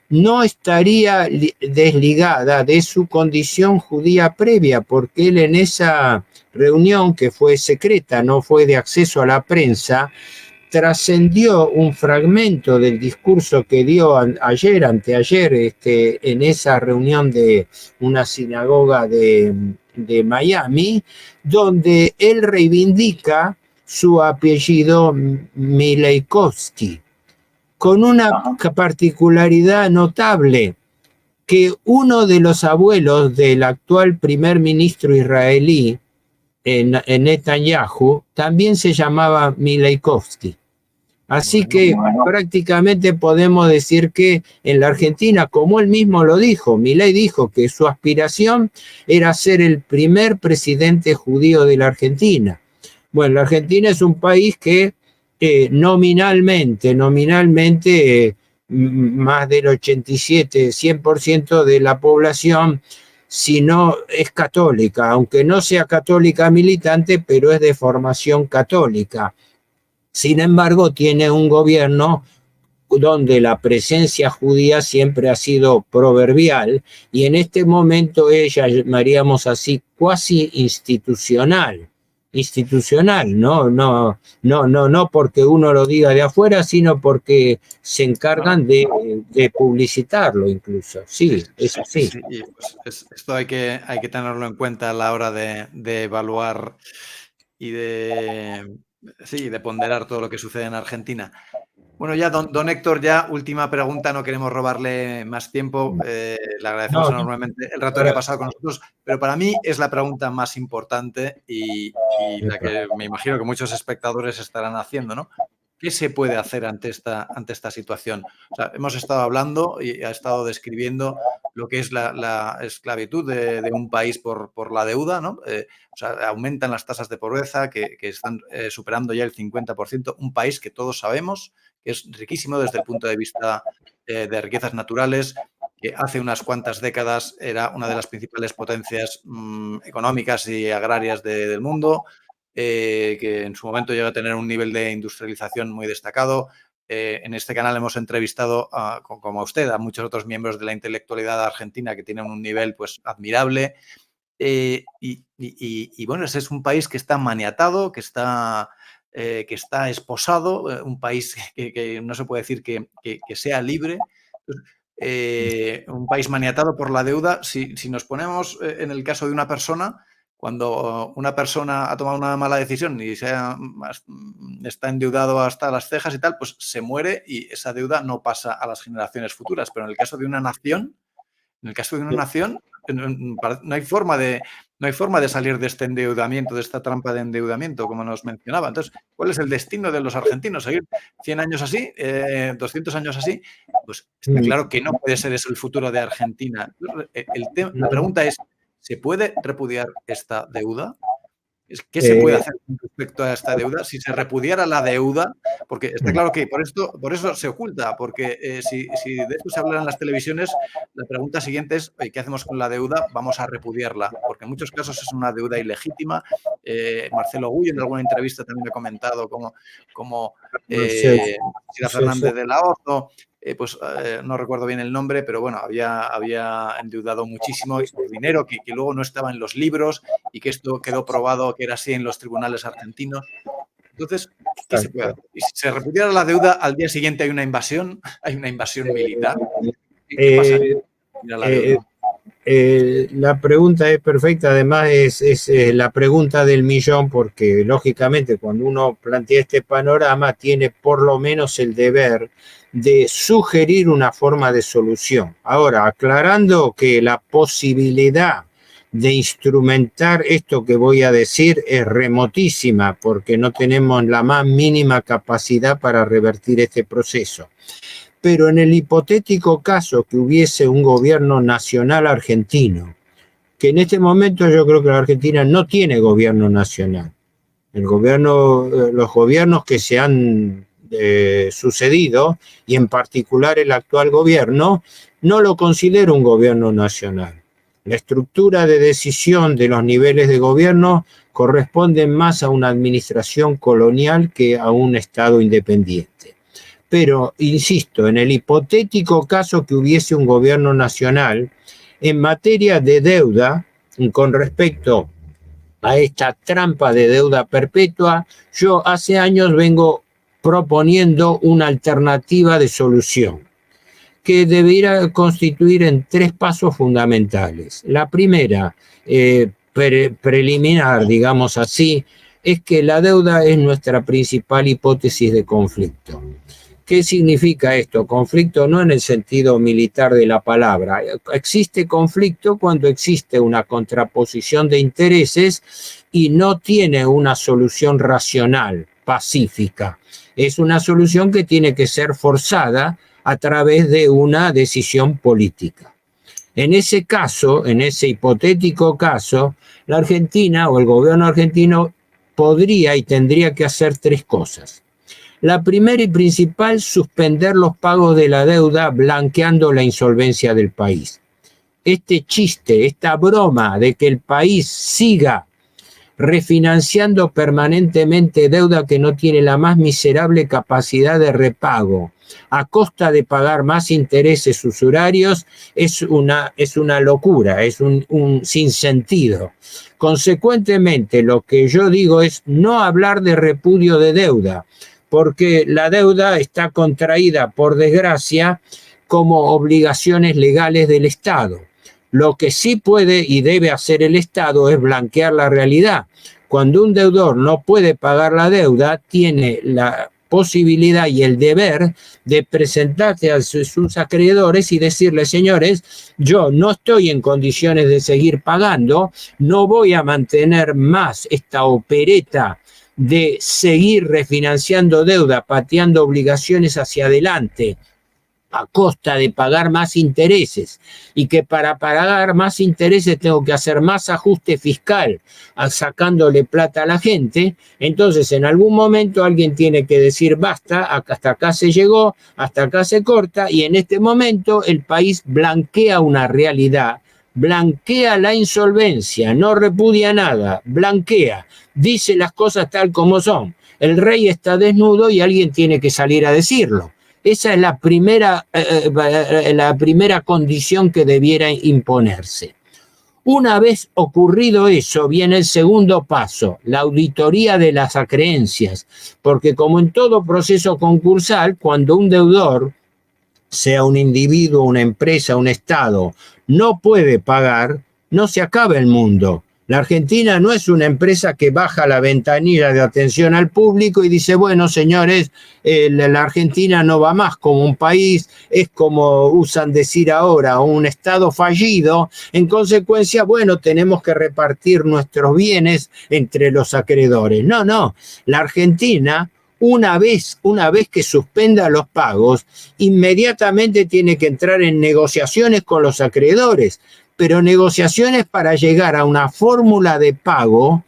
no estaría desligada de su condición judía previa, porque él en esa reunión, que fue secreta, no fue de acceso a la prensa, trascendió un fragmento del discurso que dio anteayer, en esa reunión de una sinagoga de Miami, donde él reivindica su apellido Mileikowski, con una particularidad notable, que uno de los abuelos del actual primer ministro israelí, Netanyahu, también se llamaba Mileikowski. Así que prácticamente podemos decir que en la Argentina, como él mismo lo dijo, Milei dijo que su aspiración era ser el primer presidente judío de la Argentina. Bueno, la Argentina es un país que nominalmente, más del 87-100% de la población, si no es católica, aunque no sea católica militante, pero es de formación católica. Sin embargo, tiene un gobierno donde la presencia judía siempre ha sido proverbial, y en este momento llamaríamos así cuasi institucional, no porque uno lo diga de afuera, sino porque se encargan de publicitarlo incluso. Sí, es así. Sí, y pues esto hay que tenerlo en cuenta a la hora de evaluar y de ponderar todo lo que sucede en Argentina. Bueno, ya, don Héctor, ya última pregunta, no queremos robarle más tiempo, le agradecemos enormemente el rato que ha pasado con nosotros, pero para mí es la pregunta más importante y la que me imagino que muchos espectadores estarán haciendo, ¿no? ¿Qué se puede hacer ante esta situación? O sea, hemos estado hablando y ha estado describiendo lo que es la esclavitud de un país por la deuda, ¿no? O sea, aumentan las tasas de pobreza que están superando ya el 50%, un país que todos sabemos que es riquísimo desde el punto de vista de riquezas naturales, que hace unas cuantas décadas era una de las principales potencias económicas y agrarias del mundo, que en su momento llegó a tener un nivel de industrialización muy destacado. En este canal hemos entrevistado, como a usted, a muchos otros miembros de la intelectualidad argentina que tienen un nivel pues admirable. Y bueno, ese es un país que está maniatado, que está esposado, un país que no se puede decir que sea libre. Un país maniatado por la deuda. Si nos ponemos en el caso de una persona, cuando una persona ha tomado una mala decisión y está endeudado hasta las cejas y tal, pues se muere y esa deuda no pasa a las generaciones futuras. Pero en el caso de una nación, no hay forma de salir de este endeudamiento, de esta trampa de endeudamiento, como nos mencionaba. Entonces, ¿cuál es el destino de los argentinos? ¿Seguir 100 años así? ¿200 años así? Pues está claro que no puede ser eso el futuro de Argentina. La pregunta es, ¿se puede repudiar esta deuda? ¿Qué se puede hacer con respecto a esta deuda? Si se repudiara la deuda, porque está claro que por eso se oculta, porque si de esto se habla en las televisiones, la pregunta siguiente es, ¿qué hacemos con la deuda? Vamos a repudiarla, porque en muchos casos es una deuda ilegítima. Marcelo Gullo en alguna entrevista también ha comentado como Cristina Fernández de la Ozo, no recuerdo bien el nombre, pero bueno, había endeudado muchísimo dinero que luego no estaba en los libros y que esto quedó probado que era así en los tribunales argentinos. Entonces, ¿qué se puede hacer? Y si se repudiara la deuda, al día siguiente hay una invasión militar. ¿Qué pasaría? La pregunta es perfecta, además es la pregunta del millón, porque lógicamente cuando uno plantea este panorama tiene por lo menos el deber de sugerir una forma de solución. Ahora, aclarando que la posibilidad de instrumentar esto que voy a decir es remotísima, porque no tenemos la más mínima capacidad para revertir este proceso. Pero en el hipotético caso que hubiese un gobierno nacional argentino, que en este momento yo creo que la Argentina no tiene gobierno nacional. Los gobiernos que se han sucedido, y en particular el actual gobierno, no lo considero un gobierno nacional. La estructura de decisión de los niveles de gobierno corresponde más a una administración colonial que a un Estado independiente. Pero, insisto, en el hipotético caso que hubiese un gobierno nacional, en materia de deuda, con respecto a esta trampa de deuda perpetua, yo hace años vengo proponiendo una alternativa de solución que debería constituir en 3 pasos fundamentales. La primera, preliminar, digamos así, es que la deuda es nuestra principal hipótesis de conflicto. ¿Qué significa esto? Conflicto no en el sentido militar de la palabra. Existe conflicto cuando existe una contraposición de intereses y no tiene una solución racional, pacífica. Es una solución que tiene que ser forzada a través de una decisión política. En ese caso, en ese hipotético caso, la Argentina o el gobierno argentino podría y tendría que hacer 3 cosas. La primera y principal, suspender los pagos de la deuda blanqueando la insolvencia del país. Este chiste, esta broma de que el país siga refinanciando permanentemente deuda que no tiene la más miserable capacidad de repago, a costa de pagar más intereses usurarios, es una locura, es un sinsentido. Consecuentemente, lo que yo digo es no hablar de repudio de deuda, porque la deuda está contraída, por desgracia, como obligaciones legales del Estado. Lo que sí puede y debe hacer el Estado es blanquear la realidad. Cuando un deudor no puede pagar la deuda, tiene la posibilidad y el deber de presentarse a sus acreedores y decirles: señores, yo no estoy en condiciones de seguir pagando, no voy a mantener más esta opereta de seguir refinanciando deuda, pateando obligaciones hacia adelante a costa de pagar más intereses, y que para pagar más intereses tengo que hacer más ajuste fiscal sacándole plata a la gente. Entonces en algún momento alguien tiene que decir basta, hasta acá se llegó, hasta acá se corta, y en este momento el país blanquea una realidad, blanquea la insolvencia, no repudia nada, blanquea, dice las cosas tal como son. El rey está desnudo y alguien tiene que salir a decirlo. Esa es la primera condición que debiera imponerse. Una vez ocurrido eso, viene el segundo paso, la auditoría de las acreencias, porque como en todo proceso concursal, cuando un deudor, sea un individuo, una empresa, un Estado, no puede pagar, no se acaba el mundo. La Argentina no es una empresa que baja la ventanilla de atención al público y dice: bueno, señores, la Argentina no va más como un país, es como usan decir ahora, un Estado fallido. En consecuencia, bueno, tenemos que repartir nuestros bienes entre los acreedores. No, la Argentina, una vez que suspenda los pagos, inmediatamente tiene que entrar en negociaciones con los acreedores, pero negociaciones para llegar a una fórmula de pago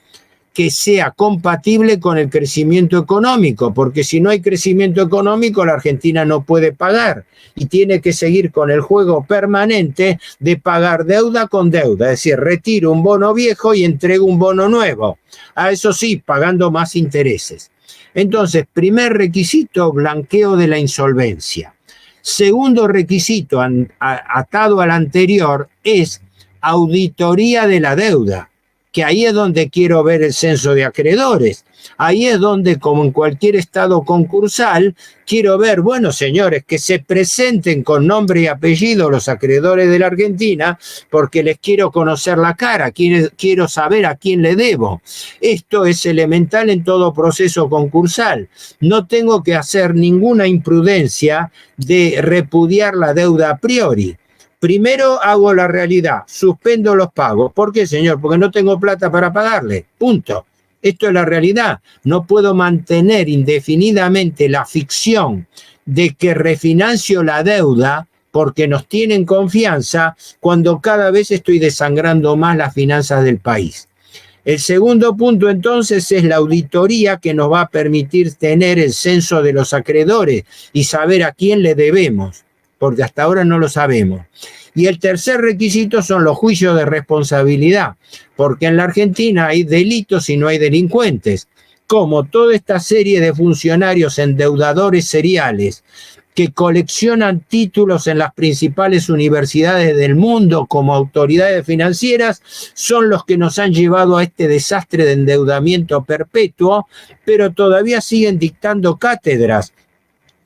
que sea compatible con el crecimiento económico, porque si no hay crecimiento económico, la Argentina no puede pagar y tiene que seguir con el juego permanente de pagar deuda con deuda, es decir, retiro un bono viejo y entrego un bono nuevo, a eso sí, pagando más intereses. Entonces, primer requisito, blanqueo de la insolvencia. Segundo requisito, atado al anterior, es auditoría de la deuda, que ahí es donde quiero ver el censo de acreedores. Ahí es donde, como en cualquier estado concursal, quiero ver, bueno, señores, que se presenten con nombre y apellido los acreedores de la Argentina, porque les quiero conocer la cara, quiero saber a quién le debo. Esto es elemental en todo proceso concursal. No tengo que hacer ninguna imprudencia de repudiar la deuda a priori. Primero hago la realidad, suspendo los pagos. ¿Por qué, señor? Porque no tengo plata para pagarle. Punto. Esto es la realidad. No puedo mantener indefinidamente la ficción de que refinancio la deuda porque nos tienen confianza cuando cada vez estoy desangrando más las finanzas del país. El segundo punto entonces es la auditoría que nos va a permitir tener el censo de los acreedores y saber a quién le debemos, porque hasta ahora no lo sabemos. Y el tercer requisito son los juicios de responsabilidad, porque en la Argentina hay delitos y no hay delincuentes, como toda esta serie de funcionarios endeudadores seriales que coleccionan títulos en las principales universidades del mundo como autoridades financieras, son los que nos han llevado a este desastre de endeudamiento perpetuo, pero todavía siguen dictando cátedras.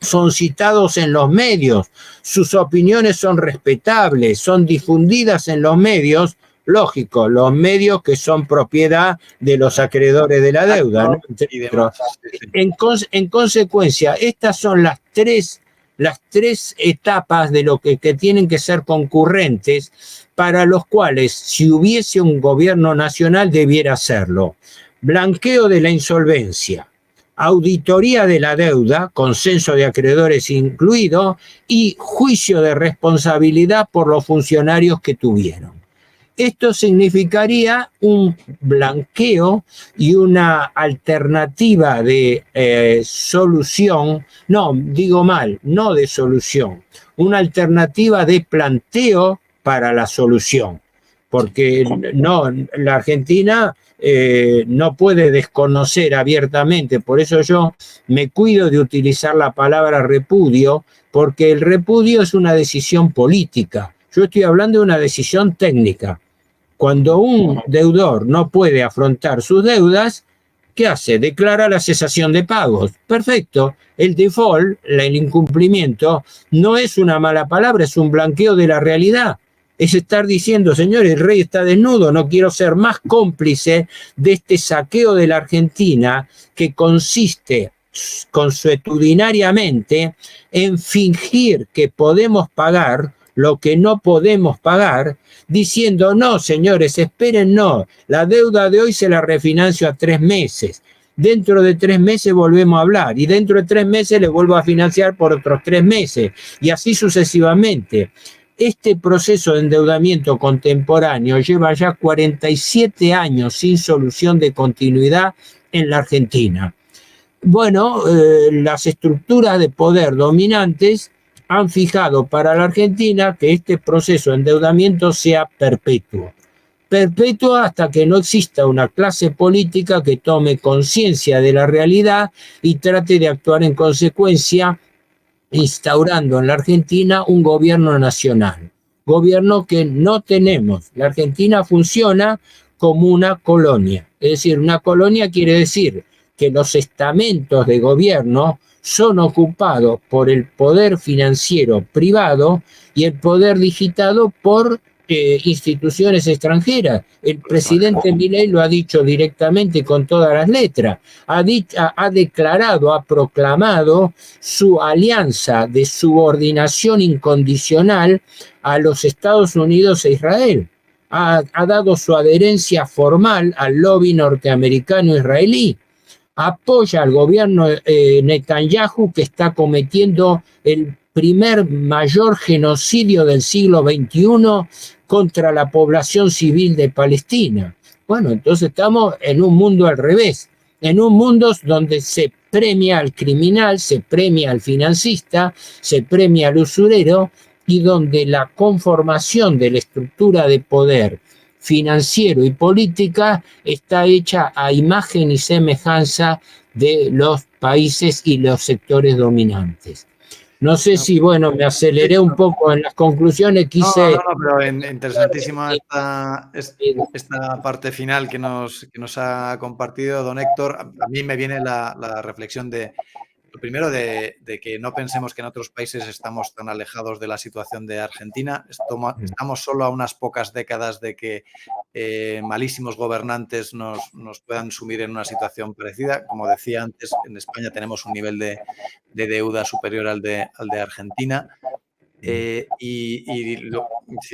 Son citados en los medios, sus opiniones son respetables, son difundidas en los medios, lógico, los medios que son propiedad de los acreedores de la deuda, ¿no? En consecuencia, estas son las tres etapas de lo que tienen que ser concurrentes, para los cuales, si hubiese un gobierno nacional, debiera hacerlo. Blanqueo de la insolvencia, auditoría de la deuda, consenso de acreedores incluido, y juicio de responsabilidad por los funcionarios que tuvieron. Esto significaría un blanqueo y una alternativa de solución, no, digo mal, no de solución, una alternativa de planteo para la solución, porque no, la Argentina no puede desconocer abiertamente, por eso yo me cuido de utilizar la palabra repudio, porque el repudio es una decisión política. Yo estoy hablando de una decisión técnica. Cuando un deudor no puede afrontar sus deudas, ¿qué hace? Declara la cesación de pagos. Perfecto. El default, el incumplimiento, no es una mala palabra, es un blanqueo de la realidad. Es estar diciendo, señores, el rey está desnudo, no quiero ser más cómplice de este saqueo de la Argentina que consiste consuetudinariamente en fingir que podemos pagar lo que no podemos pagar, diciendo, no, señores, esperen, no, la deuda de hoy se la refinancio a 3 meses. Dentro de 3 meses volvemos a hablar y dentro de 3 meses le vuelvo a financiar por otros 3 meses y así sucesivamente. Este proceso de endeudamiento contemporáneo lleva ya 47 años sin solución de continuidad en la Argentina. Bueno, las estructuras de poder dominantes han fijado para la Argentina que este proceso de endeudamiento sea perpetuo. Perpetuo hasta que no exista una clase política que tome conciencia de la realidad y trate de actuar en consecuencia, instaurando en la Argentina un gobierno nacional. Gobierno que no tenemos. La Argentina funciona como una colonia. Es decir, una colonia quiere decir que los estamentos de gobierno son ocupados por el poder financiero privado y el poder digitado por instituciones extranjeras. El presidente Milei lo ha dicho directamente con todas las letras. Ha declarado, ha proclamado su alianza de subordinación incondicional a los Estados Unidos e Israel. Ha dado su adherencia formal al lobby norteamericano-israelí. Apoya al gobierno Netanyahu, que está cometiendo el primer mayor genocidio del siglo XXI contra la población civil de Palestina. Bueno, entonces estamos en un mundo al revés, en un mundo donde se premia al criminal, se premia al financista, se premia al usurero y donde la conformación de la estructura de poder financiero y política está hecha a imagen y semejanza de los países y los sectores dominantes. No sé si, bueno, me aceleré un poco en las conclusiones, quise... No, pero interesantísima esta parte final que nos ha compartido don Héctor. A mí me viene la reflexión de, lo primero, de que no pensemos que en otros países estamos tan alejados de la situación de Argentina. Estamos solo a unas pocas décadas de que malísimos gobernantes nos puedan sumir en una situación parecida. Como decía antes, en España tenemos un nivel de deuda superior al de Argentina. Si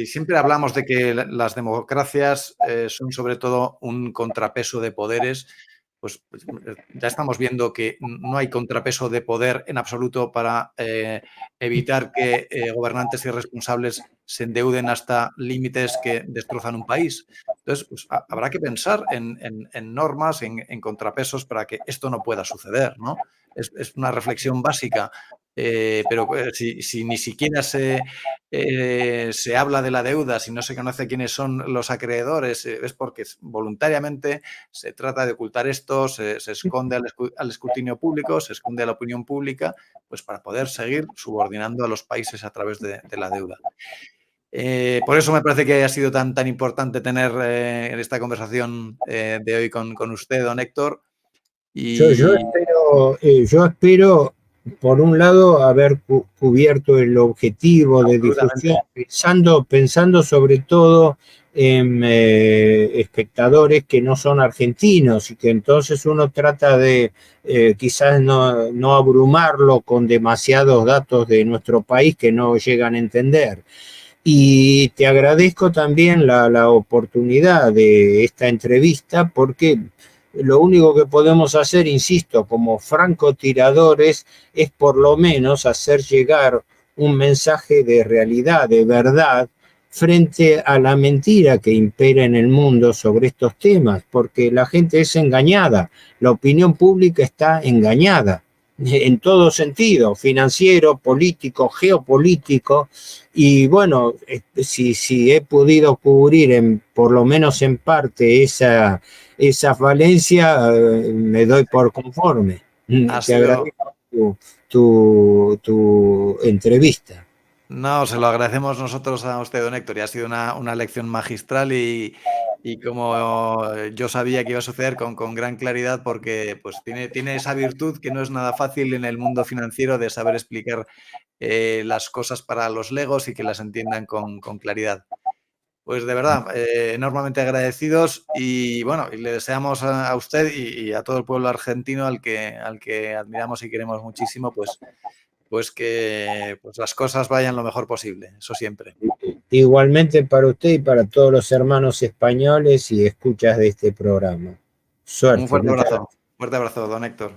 siempre hablamos de que las democracias son sobre todo un contrapeso de poderes, pues ya estamos viendo que no hay contrapeso de poder en absoluto para evitar que gobernantes irresponsables se endeuden hasta límites que destrozan un país. Entonces, pues, habrá que pensar en normas, en contrapesos para que esto no pueda suceder, ¿no? Es una reflexión básica, pero si ni siquiera se habla de la deuda, si no se conoce quiénes son los acreedores, es porque voluntariamente se trata de ocultar esto, se esconde al escrutinio público, se esconde a la opinión pública, pues para poder seguir subordinando a los países a través de la deuda. Por eso me parece que ha sido tan importante tener esta conversación de hoy con usted, don Héctor. Yo espero, por un lado, haber cubierto el objetivo de difusión, pensando sobre todo en espectadores que no son argentinos y que entonces uno trata de quizás no abrumarlo con demasiados datos de nuestro país que no llegan a entender. Y te agradezco también la oportunidad de esta entrevista, porque lo único que podemos hacer, insisto, como francotiradores, es por lo menos hacer llegar un mensaje de realidad, de verdad, frente a la mentira que impera en el mundo sobre estos temas, porque la gente es engañada, la opinión pública está engañada en todo sentido, financiero, político, geopolítico, y bueno, si he podido cubrir por lo menos en parte esa falencia, me doy por conforme. Te agradezco tu entrevista. No, se lo agradecemos nosotros a usted, don Héctor, y ha sido una lección magistral y como yo sabía que iba a suceder con gran claridad, porque pues tiene esa virtud que no es nada fácil en el mundo financiero de saber explicar las cosas para los legos y que las entiendan con claridad. Pues de verdad, enormemente agradecidos y bueno, y le deseamos a usted y a todo el pueblo argentino al que admiramos y queremos muchísimo, pues que pues las cosas vayan lo mejor posible, eso siempre. Igualmente para usted y para todos los hermanos españoles y escuchas de este programa. Suerte. Un fuerte abrazo, don Héctor.